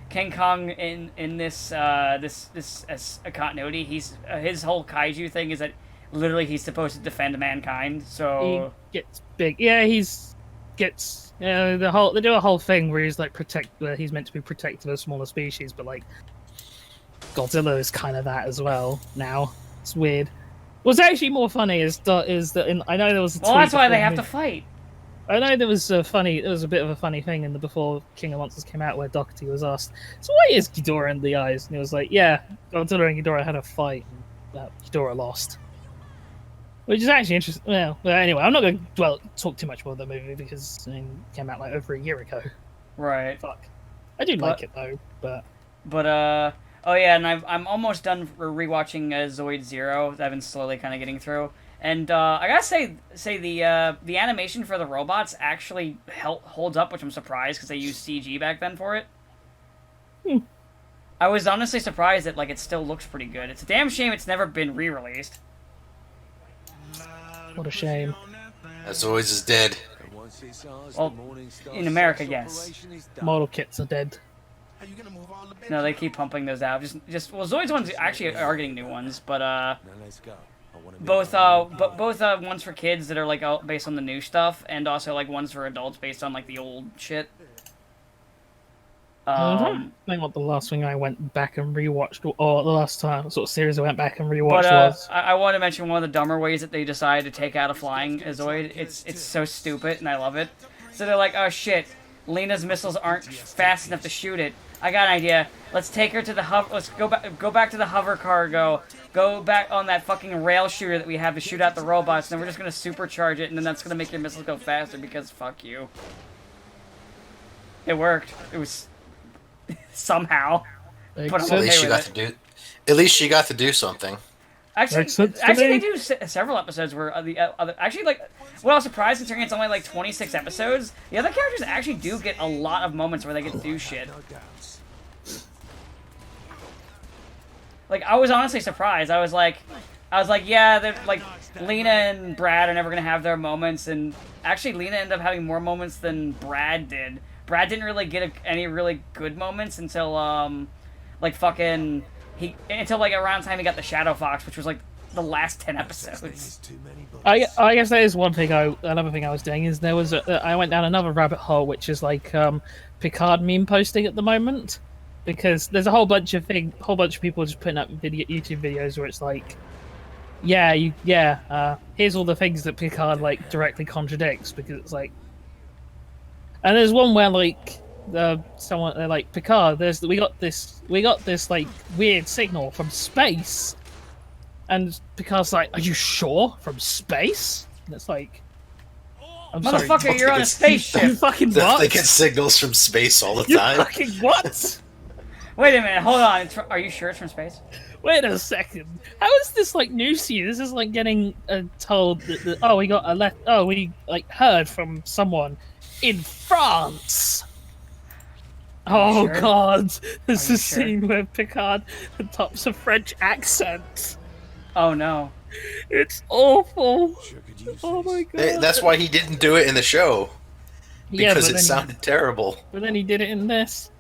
King Kong in this continuity, his whole kaiju thing is that. Literally, he's supposed to defend mankind, so he gets big. Yeah, they do a whole thing where he's like where he's meant to be protective of smaller species, but like Godzilla is kind of that as well. Now it's weird. What's actually more funny is that I know there was. That's why they have to fight. I know there was a bit of a funny thing in the before King of Monsters came out where Doherty was asked, "So why is Ghidorah in the eyes?" And he was like, "Yeah, Godzilla and Ghidorah had a fight, and Ghidorah lost." Which is actually interesting. Well, anyway, I'm not going to talk too much about the movie because it came out like over a year ago. Right. Fuck. I do like it though, but. Oh yeah, and I'm almost done rewatching Zoid Zero. That I've been slowly kind of getting through, and I gotta say the animation for the robots actually holds up, which I'm surprised because they used CG back then for it. I was honestly surprised that like it still looks pretty good. It's a damn shame it's never been re-released. What a shame. Zoids is dead. Well, in America, yes. Model kits are dead. No, they keep pumping those out. Zoids ones actually are getting new ones, but both ones for kids that are like based on the new stuff, and also like ones for adults based on like the old shit. I think what the last thing I went back and rewatched, or the last time sort of series I went back and rewatched was. I want to mention one of the dumber ways that they decided to take out a flying Zoid. It's so stupid, and I love it. So they're like, oh shit, Lena's missiles aren't fast enough to shoot it. I got an idea. Let's take her to the hover. Let's go back to the hover cargo. Go back on that fucking rail shooter that we have to shoot out the robots. And then we're just gonna supercharge it, and then that's gonna make your missiles go faster because fuck you. It worked. It was. Somehow, but at least she got to do something. Actually, they do several episodes where what I was surprised considering it's only like 26 episodes. The other characters actually do get a lot of moments where they get to do shit. Like I was honestly surprised. I was like, yeah, they're like Lena and Brad are never gonna have their moments, and actually Lena ended up having more moments than Brad did. Brad didn't really get any really good moments until, until around the time he got the Shadow Fox, which was like the last 10 episodes. I guess that is one thing. Another thing I was doing is I went down another rabbit hole, which is like Picard meme posting at the moment, because there's a whole bunch of people just putting up YouTube videos where it's like, here's all the things that Picard like directly contradicts, because it's like. And there's one where like they're like, Picard, we got this like weird signal from space, and Picard's like, are you sure from space? And it's like, I'm motherfucker, sorry, you're on a spaceship. You fucking what? They get signals from space all the time. You fucking what? Wait a minute, hold on. Are you sure it's from space? Wait a second. How is this like news to you? This is like getting told that we heard from someone in France. Oh sure? god, there's Are a you sure? scene where Picard adopts a French accent. Oh no. It's awful. Sure could use Oh my this. god. That's why he didn't do it in the show Yeah, because but it then sounded terrible. he did it in this.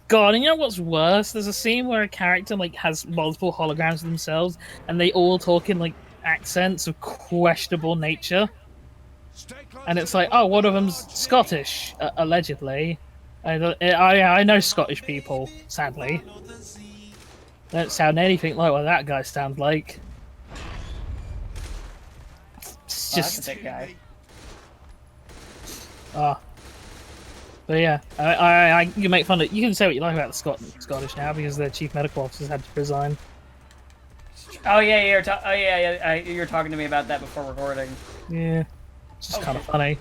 God, and you know what's worse? There's a scene where a character like has multiple holograms of themselves, and they all talk in like accents of questionable nature. And it's like, oh, one of them's Scottish, allegedly. I know Scottish people, sadly. They don't sound anything like what that guy sounds like. It's That's just a big guy. But yeah, you make fun of. You can say what you like about the Scottish now because their chief medical officers had to resign. Oh yeah, you were talking to me about that before recording. Yeah, it's just kind of funny.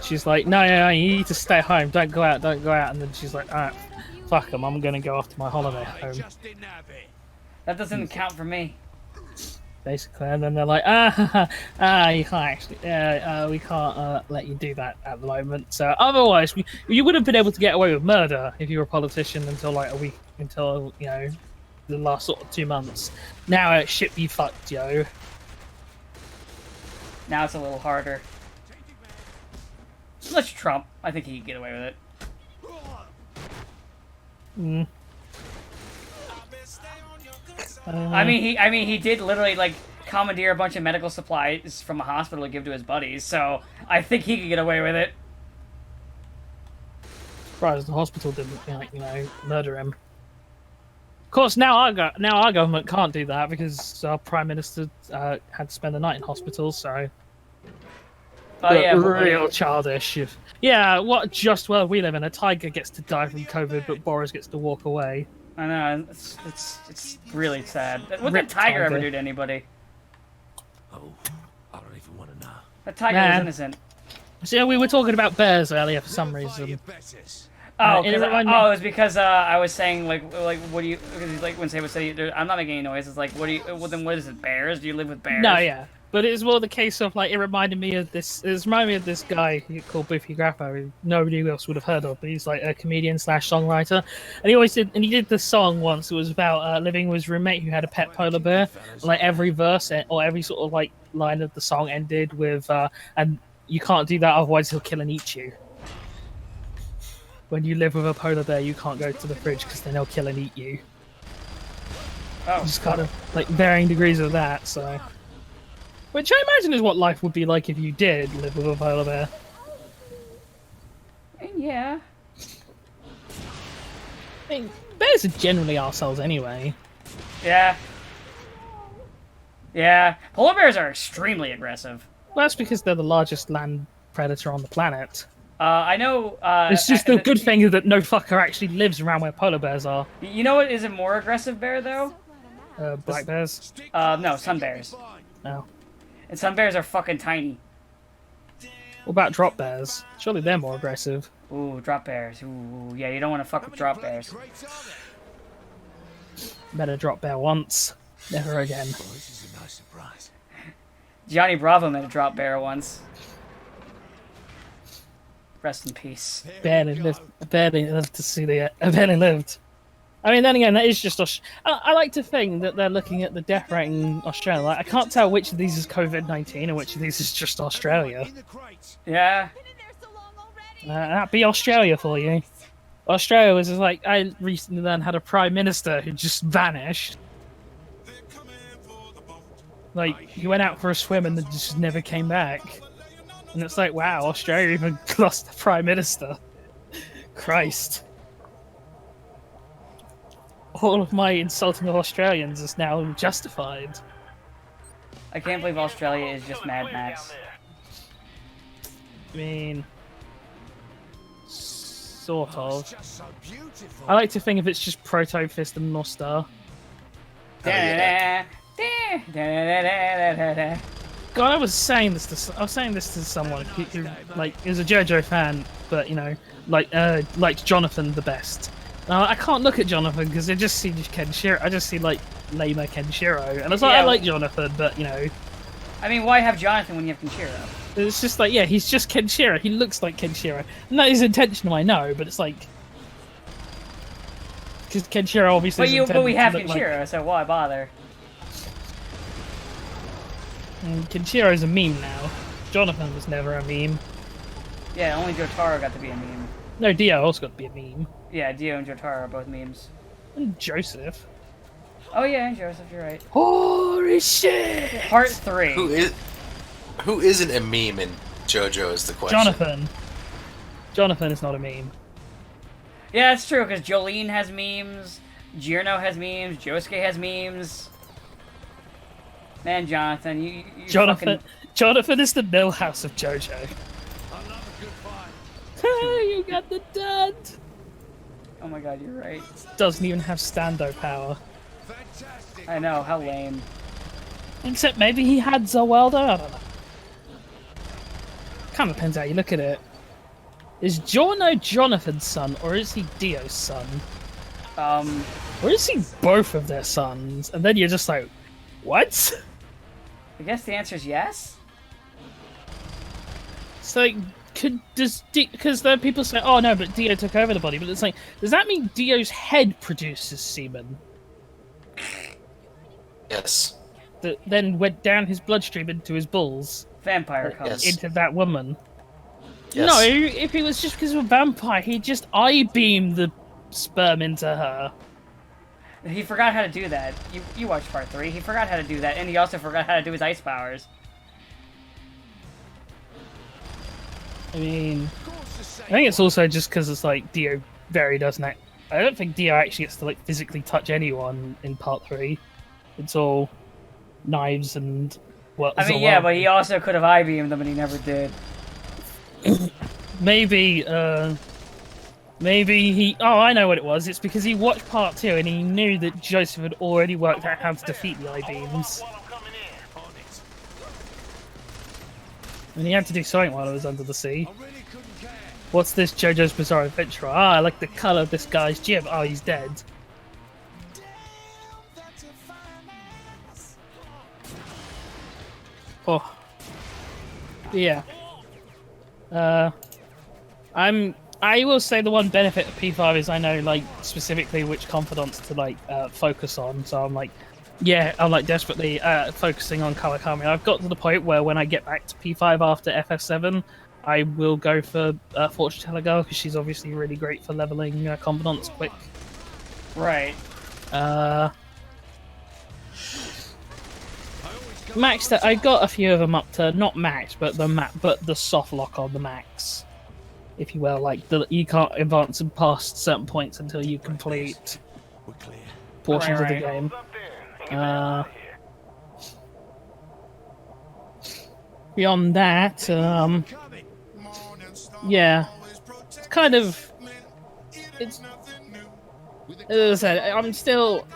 She's like, no, you need to stay home. Don't go out. And then she's like, alright, fuck them. I'm gonna go off to my holiday home. That doesn't count for me. Basically, and then they're like, you can't actually, we can't let you do that at the moment. So otherwise, you would have been able to get away with murder if you were a politician until like until the last sort of 2 months. Now shit be fucked, yo. Now it's a little harder. Unless Trump, I think he could get away with it. I mean, he did literally like commandeer a bunch of medical supplies from a hospital to give to his buddies. So I think he could get away with it. Surprised the hospital didn't, murder him. Of course, now our government can't do that because our prime minister had to spend the night in hospital. So, Oh yeah, real childish. Yeah, what just world we live in? A tiger gets to die from COVID, but Boris gets to walk away. I know, it's really sad. What did Tiger ever do to anybody? Oh, I don't even want to know. That tiger was innocent. So we were talking about bears earlier for some reason. Oh, it was because I was saying like what do you like when Sabo said I'm not making any noise. It's like what is it? Bears? Do you live with bears? No, yeah. But it's more the case of like it reminded me of this guy called Biffy Grappo, who nobody else would have heard of. But he's like a comedian / songwriter, and he did this song once. It was about living with his roommate who had a pet polar bear. And, like every verse or every sort of like line of the song ended with and you can't do that otherwise he'll kill and eat you. When you live with a polar bear, you can't go to the fridge because then they'll kill and eat you. Oh, just kind of like varying degrees of that. So. Which I imagine is what life would be like if you did live with a polar bear. Yeah. I mean, bears are generally arseholes anyway. Yeah. Yeah. Polar bears are extremely aggressive. Well, that's because they're the largest land predator on the planet. I know... it's just the good thing is that no fucker actually lives around where polar bears are. You know what is a more aggressive bear, though? Black bears? No, sun bears. No. And sun bears are fucking tiny. What about drop bears? Surely they're more aggressive. Ooh, drop bears. Ooh, yeah, you don't want to fuck with drop bears. Met a drop bear once. Never again. This is a nice surprise. Johnny Bravo met a drop bear once. Rest in peace. Barely lived to see the... barely lived. I mean, then again, that is just... I like to think that they're looking at the death rate in Australia. Like, I can't tell which of these is COVID-19 and which of these is just Australia. Yeah. That'd be Australia for you. Australia was just like... I recently then had a prime minister who just vanished. Like, he went out for a swim and then just never came back. And it's like, wow, Australia even lost the prime minister. Christ. All of my insulting of Australians is now justified. I can't believe Australia is just Mad Max. I mean... Sort of. I like to think if it's just Proto-Fist and North Star. God, I was saying this to someone who like is a JoJo fan, but likes Jonathan the best. I can't look at Jonathan because I just see Kenshiro. I just see like lamer Kenshiro, and it's like I like Jonathan, but I mean, why have Jonathan when you have Kenshiro? It's just like he's just Kenshiro. He looks like Kenshiro. And that is intentional, I know, but it's like because Kenshiro obviously. But we have Kenshiro, so why bother? And Kenshiro's a meme now. Jonathan was never a meme. Yeah, only Jotaro got to be a meme. No, Dio also got to be a meme. Yeah, Dio and Jotaro are both memes. And Joseph. Oh yeah, and Joseph, you're right. Holy shit! Part 3. Who isn't a meme in JoJo is the question. Jonathan. Jonathan is not a meme. Yeah, that's true, because Jolene has memes, Giorno has memes, Josuke has memes. Man, Jonathan, you Jonathan, fucking... Jonathan is the Millhouse of JoJo. I love a good fight. You got the dud! Oh my god, you're right. Doesn't even have stando power. Fantastic. I know, how lame. Except maybe he had Zaweldo? I don't know. Kind of depends how you look at it. Is Giorno Jonathan's son, or is he Dio's son? Or is he both of their sons? And then you're just like, what? I guess the answer is yes? So, like, because then people say, oh no, but Dio took over the body, but it's like, does that mean Dio's head produces semen? Yes. That then went down his bloodstream into his balls? Vampire comes. Yes. Into that woman? Yes. No, if it was just because of a vampire, he'd just eye-beam the sperm into her. He forgot how to do that. You watched part 3. He forgot how to do that, and he also forgot how to do his ice powers. I mean, I think it's also just because it's like Dio very doesn't act. I don't think Dio actually gets to like physically touch anyone in part 3. It's all knives and well. I mean, yeah, but he also could have eye-beamed them, and he never did. Maybe he. Oh, I know what it was. It's because he watched part 2 and he knew that Joseph had already worked out how to defeat the eye beams. And he had to do something while I was under the sea. What's this JoJo's Bizarre Adventure? Ah, I like the colour of this guy's jib. Oh, he's dead. Oh. Yeah. I will say the one benefit of P5 is I know, like, specifically which confidants to, like, focus on. So I'm like, yeah, I'm, like, desperately focusing on Kawakami. I've got to the point where when I get back to P5 after FF7, I will go for Fortune Teller Girl, because she's obviously really great for leveling confidants quick. Right. Maxed, I got a few of them up to, not max, but the soft lock on the max. If you will, like, you can't advance past certain points until you complete portions of the game. Beyond that, yeah, it's kind of, as I said, I'm still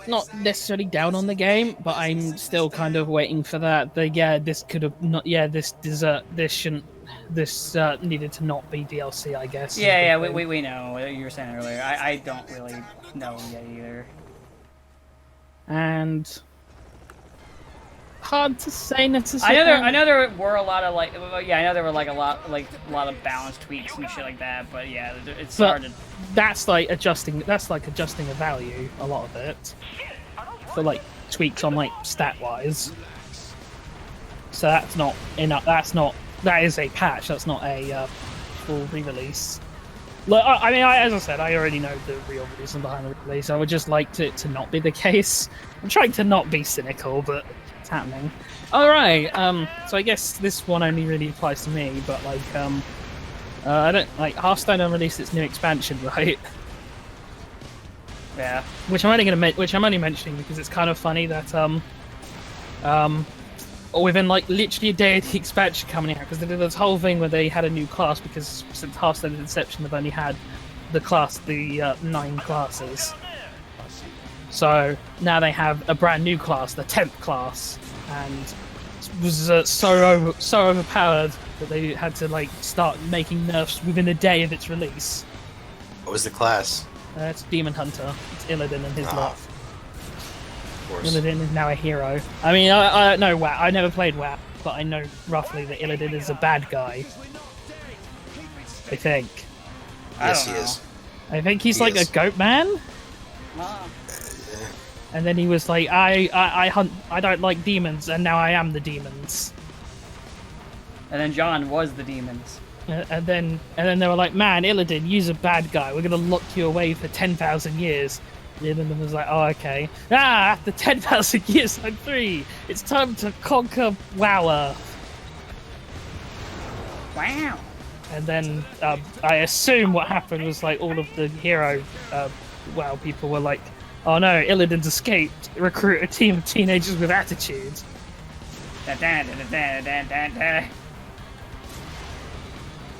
not necessarily down on the game, but I'm still kind of waiting for that. This could have not. Yeah, this shouldn't. This needed to not be DLC, I guess. Yeah, we know what you were saying earlier. I don't really know yet either. And hard to say necessarily. I know there were a lot of like, yeah, I know there were like a lot of balance tweaks and shit like that. But yeah, it's hard to. That's like adjusting. That's like adjusting a value. A lot of it for like tweaks on like stat wise. So that's not enough. That is a patch. That's not a full re-release. Like, I mean, as I said, I already know the real reason behind the release. I would just like it to not be the case. I'm trying to not be cynical, but it's happening. All right. So I guess this one only really applies to me, but like, I don't like Hearthstone released its new expansion, right? Yeah. Which I'm only mentioning because it's kind of funny that within like literally a day of the expansion coming out, because they did this whole thing where they had a new class, because since Hearthstone's inception they've only had the 9 classes. So now they have a brand new class, the 10th class, and it was so overpowered that they had to like start making nerfs within a day of its release. What was the class? It's Demon Hunter. It's Illidan and his lot. Of course. Illidan is now a hero. I mean, I don't know WoW. I never played WoW, but I know roughly that Illidan is a bad guy. I think. Yes, he is. I think he's like a goat man. And then he was like, I don't like demons, and now I am the demons. And then John was the demons. And then they were like, man, Illidan, you's a bad guy. We're gonna lock you away for 10,000 years. And Illidan was like, oh, okay. After 10,000 years, I'm free. It's time to conquer WoW. Wow. And then I assume what happened was like all of the hero WoW people were like, oh no, Illidan's escaped. Recruit a team of teenagers with attitudes.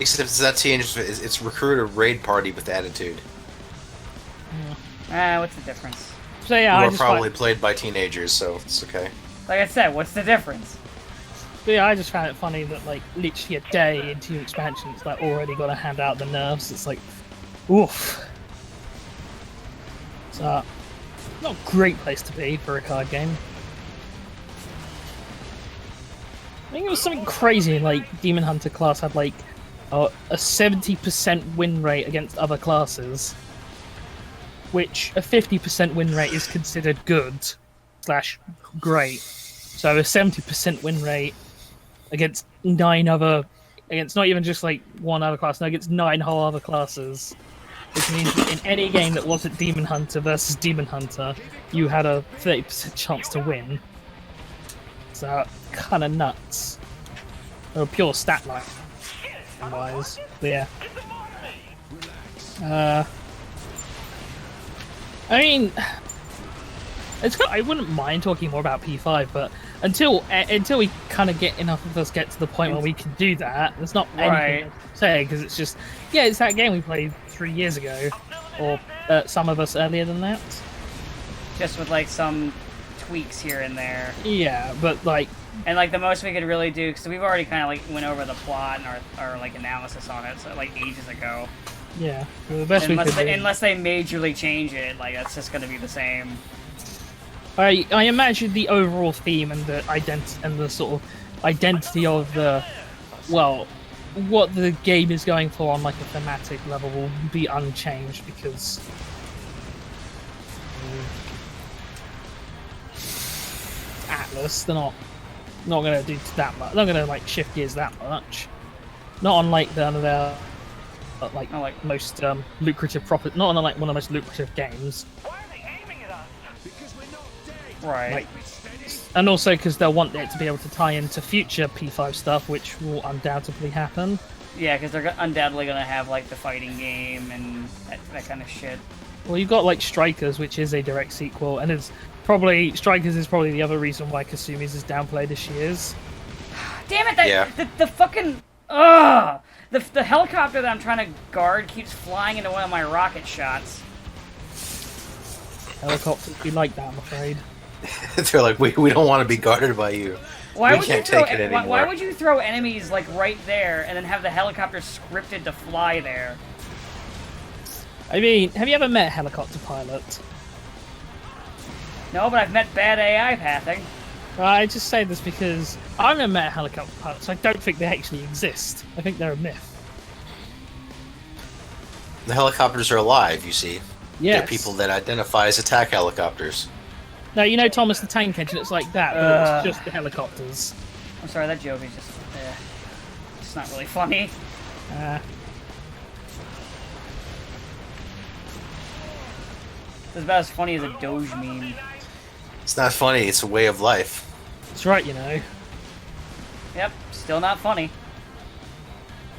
Except it's that teenagers, it's recruit a raid party with attitude. What's the difference? So yeah, Who are probably played by teenagers, so it's okay. Like I said, what's the difference? But yeah, I just found it funny that like literally a day into expansion, it's like already got to hand out the nerfs. It's like, oof. It's not a great place to be for a card game. I think it was something crazy. Like Demon Hunter class had like a 70% win rate against other classes, which a 50% win rate is considered good / great. So a 70% win rate against against not even just like one other class, no, against 9 whole other classes. Which means that in any game that wasn't Demon Hunter versus Demon Hunter, you had a 30% chance to win. So kind of nuts. Or pure stat line wise. But yeah. I mean, I wouldn't mind talking more about P5, but until we kind of get enough of us get to the point where we can do that, there's not anything to say, because it's just, yeah, it's that game we played 3 years ago, or some of us earlier than that. Just with like some tweaks here and there. Yeah, but like... And like the most we could really do, because we've already kind of like went over the plot and our like analysis on it, so like ages ago. Yeah, well, the best unless they majorly change it, like that's just going to be the same. I imagine the overall theme and the sort of identity of the, well, what the game is going for on like a thematic level will be unchanged, because Atlas, they're not going to do that much. They're not going to like shift gears that much. Not unlike the most lucrative profit. Not unlike one of the most lucrative games. Right. Like, and also because they'll want it to be able to tie into future P5 stuff, which will undoubtedly happen. Yeah, because they're undoubtedly going to have like the fighting game and that kind of shit. Well, you've got like Strikers, which is a direct sequel, and Strikers is probably the other reason why Kasumi's is downplayed as she is. Damn it! The fucking the helicopter that I'm trying to guard keeps flying into one of my rocket shots. Helicopters be like that, I'm afraid. They're like, we don't want to be guarded by you. Why we can't take it anymore. Why would you throw enemies like right there and then have the helicopter scripted to fly there? I mean, have you ever met a helicopter pilot? No, but I've met bad AI pathing. I just say this because I've never met a helicopter pilot, so I don't think they actually exist. I think they're a myth. The helicopters are alive, you see. Yes. They're people that identify as attack helicopters. No, you know Thomas the Tank Engine, it's like that, but it's just the helicopters. I'm sorry, that joke is just... it's not really funny. It's about as funny as a Doge meme. It's not funny, it's a way of life. That's right, you know. Yep, still not funny.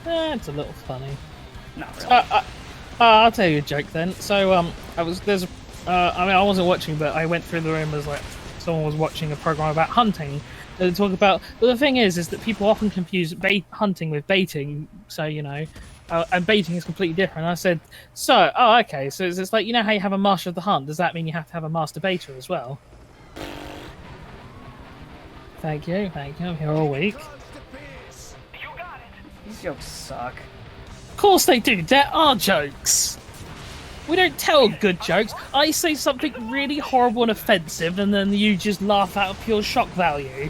It's a little funny. Not really. I'll tell you a joke then. So, I wasn't watching, but I went through the room as like someone was watching a program about hunting. They talk about, but the thing is that people often confuse hunting with baiting. So you know, and baiting is completely different. I said, okay, so it's like, you know how you have a master of the hunt. Does that mean you have to have a master baiter as well? Thank you. I'm here all week. These jokes suck. Of course they do. There are jokes. We don't tell good jokes. I say something really horrible and offensive, and then you just laugh out of pure shock value.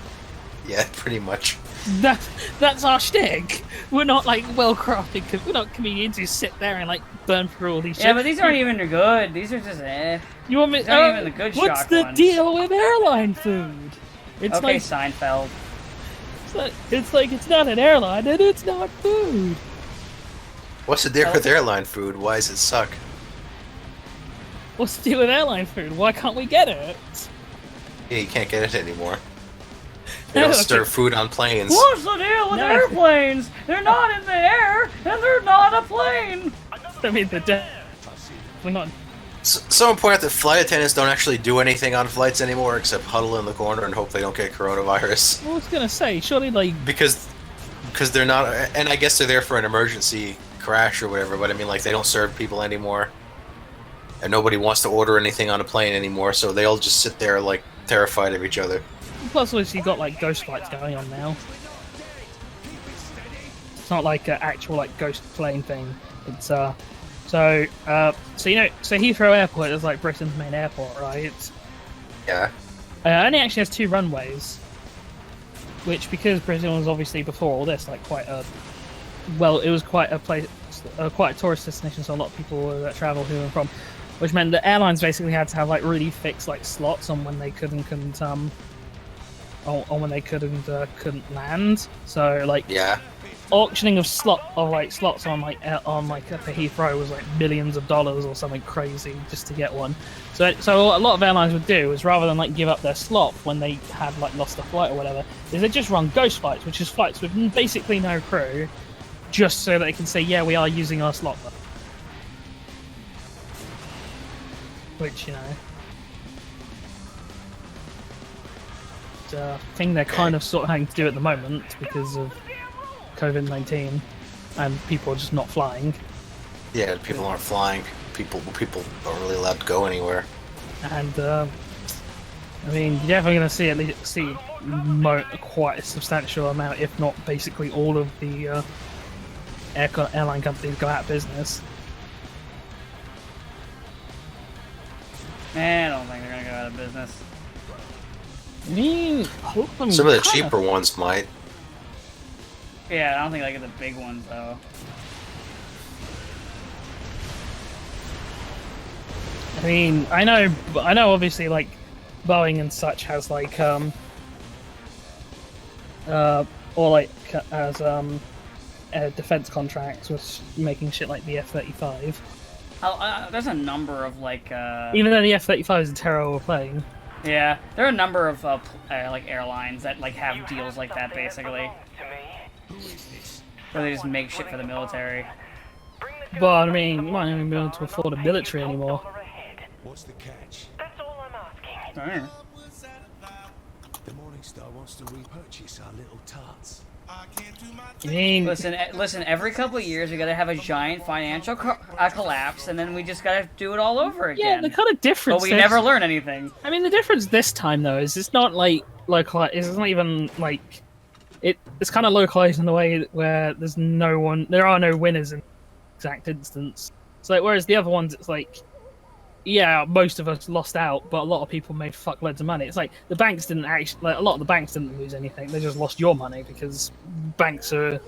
Yeah, pretty much. that's our shtick. We're not like well crafted. We're not comedians who sit there and like burn through all these. Yeah, but these aren't even good. These are just eh. You want me? These aren't even the good what's shock the ones. deal with airline food? It's okay, like Seinfeld. It's like it's not an airline and it's not food. What's the deal with airline food? Why does it suck? What's the deal with airline food? Why can't we get it? Yeah, you can't get it anymore. They don't serve food on planes. What's the deal with airplanes? They're not in the air, and they're not a plane. I mean, we're not. Someone pointed out that flight attendants don't actually do anything on flights anymore except huddle in the corner and hope they don't get coronavirus. I was gonna say, surely like because they're not, and I guess they're there for an emergency crash or whatever. But I mean, like they don't serve people anymore, and nobody wants to order anything on a plane anymore, so they all just sit there like terrified of each other. Plus, obviously, you've got like ghost flights going on now. It's not like an actual like ghost plane thing. It's so you know, so Heathrow Airport is like Britain's main airport, right? Yeah. It only actually has 2 runways, which because Britain was obviously before all this like quite a it was quite a place, quite a tourist destination, so a lot of people that travel to and from, which meant that airlines basically had to have like really fixed like slots on when they couldn't couldn't land. So like auctioning of slots on for Heathrow was like millions of dollars or something crazy just to get one. So what a lot of airlines would do is rather than like give up their slot when they had like lost a flight or whatever, is they just run ghost flights, which is flights with basically no crew, just so that they can say, yeah, we are using our slot. Which, you know, it's a thing they're kind of sort of having to do at the moment because of COVID-19 and people are just not flying. Yeah, people aren't flying. People aren't really allowed to go anywhere. And I mean, you're definitely going to see quite a substantial amount, if not basically all of the airline companies go out of business. I don't think they're gonna go out of business. I mean, some of the cheaper ones might. Yeah, I don't think like the big ones though. I mean, I know. Obviously, like Boeing and such has like or like as defense contracts with making shit like the F-35. There's a number of like even though the F-35 is a terrible plane. Yeah, there are a number of like airlines that like have deals like that basically, where they just make shit for the military. But I mean, you might not even be able to afford a military anymore. What's the catch? That's all I'm asking. The Morningstar wants to repurchase our little tarts. I mean, listen. Every couple of years, we gotta have a giant financial collapse, and then we just gotta do it all over again. Yeah, the kind of difference. But we never learn anything. I mean, the difference this time though is it's not like localized. It's not even like it's kind of localized in the way where there are no winners in exact instance. So like, whereas the other ones, it's like, yeah, most of us lost out, but a lot of people made fuckloads of money. It's like the banks didn't actually, like, a lot of the banks didn't lose anything. They just lost your money because banks don't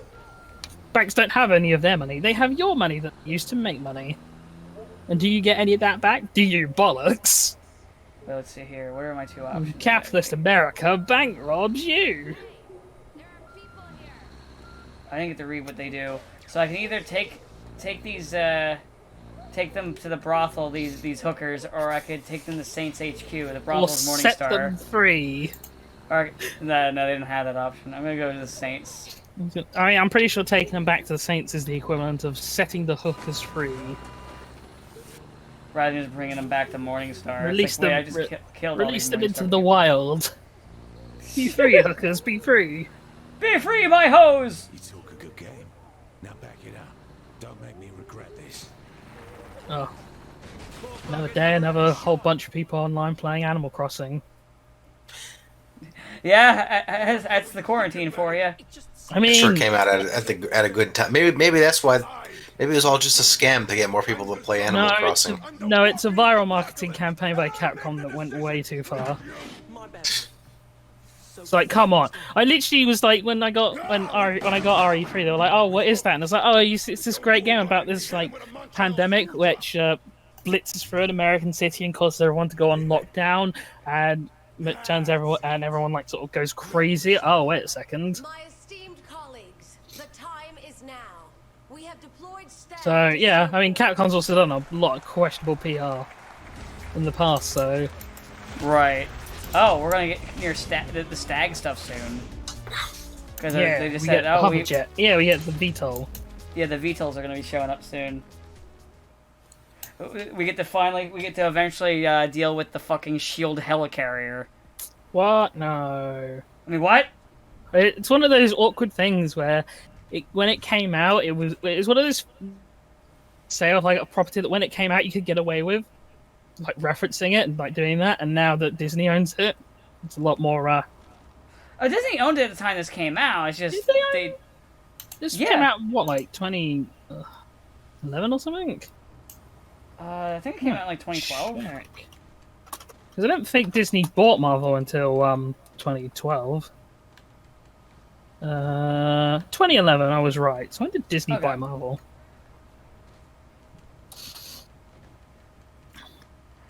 have any of their money. They have your money that used to make money. And do you get any of that back? Do you, bollocks? Well, let's see here. What are my 2 options? Capitalist America bank robs you. I didn't get to read what they do, so I can either take these take them to the brothel, these hookers, or I could take them to Saints HQ. The brothel's Morningstar. Set them free. Or, no, they didn't have that option. I'm gonna go to the Saints. I mean, I'm pretty sure taking them back to the Saints is the equivalent of setting the hookers free. Rather than just bringing them back to Morningstar. Release like, them. I just killed release them into Morningstar the wild. Be free, hookers. Be free. Be free, my hose! You talk a good game. Now back it up. Don't make me regret this. Oh. Another day, another whole bunch of people online playing Animal Crossing. Yeah, that's the quarantine for you. I mean, it sure came out at a good time. Maybe that's why. Maybe it was all just a scam to get more people to play Animal Crossing. No, it's a viral marketing campaign by Capcom that went way too far. It's like, come on. I literally was like, when I got RE3, they were like, oh, what is that? And I was like, oh, it's this great game about this like pandemic which blitzes through an American city and causes everyone to go on lockdown, and it turns everyone like sort of goes crazy. Oh, wait a second. My esteemed colleagues, the time is now. We have deployed staff. So yeah, I mean, Capcom's also done a lot of questionable PR in the past, so. Right. Oh, we're gonna get near the stag stuff soon. Because they just said, oh, we get the VTOL. Yeah, the VTOLs are gonna be showing up soon. We get to eventually deal with the fucking Shield helicarrier. What? No. I mean, what? It's one of those awkward things where, when it came out, it was one of those sale of like a property that when it came out you could get away with, like referencing it and like doing that, and now that Disney owns it, it's a lot more. Oh, Disney owned it at the time this came out. It's just this came out what, like 2011 or something. I think it came out in like 2012. Because I don't think Disney bought Marvel until 2012. 2011, I was right. So when did Disney buy Marvel?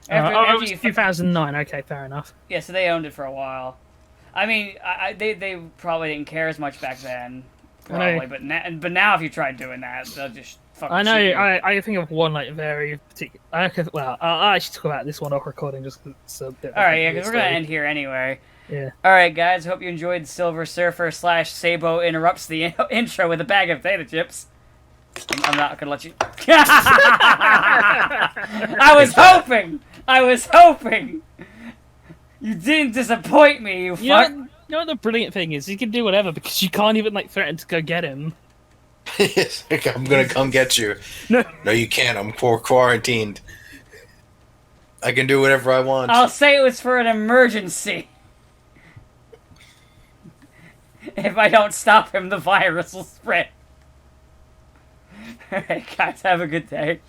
It was 2009. Okay, fair enough. Yeah, so they owned it for a while. I mean, they probably didn't care as much back then, probably. But now if you try doing that, they'll just fucking. I know. Shoot you. I think of one like very particular. I'll actually talk about this one off recording just because it's a bit. All right, yeah, because we're gonna end here anyway. Yeah. All right, guys. Hope you enjoyed Silver Surfer / Sabo interrupts the intro with a bag of potato chips. I'm not gonna let you. I was hoping. You didn't disappoint me, you fuck. You know what the brilliant thing is? You can do whatever because you can't even like threaten to go get him. I'm gonna come get you. No, you can't. I'm quarantined. I can do whatever I want. I'll say it was for an emergency. If I don't stop him, the virus will spread. Alright, guys, have a good day.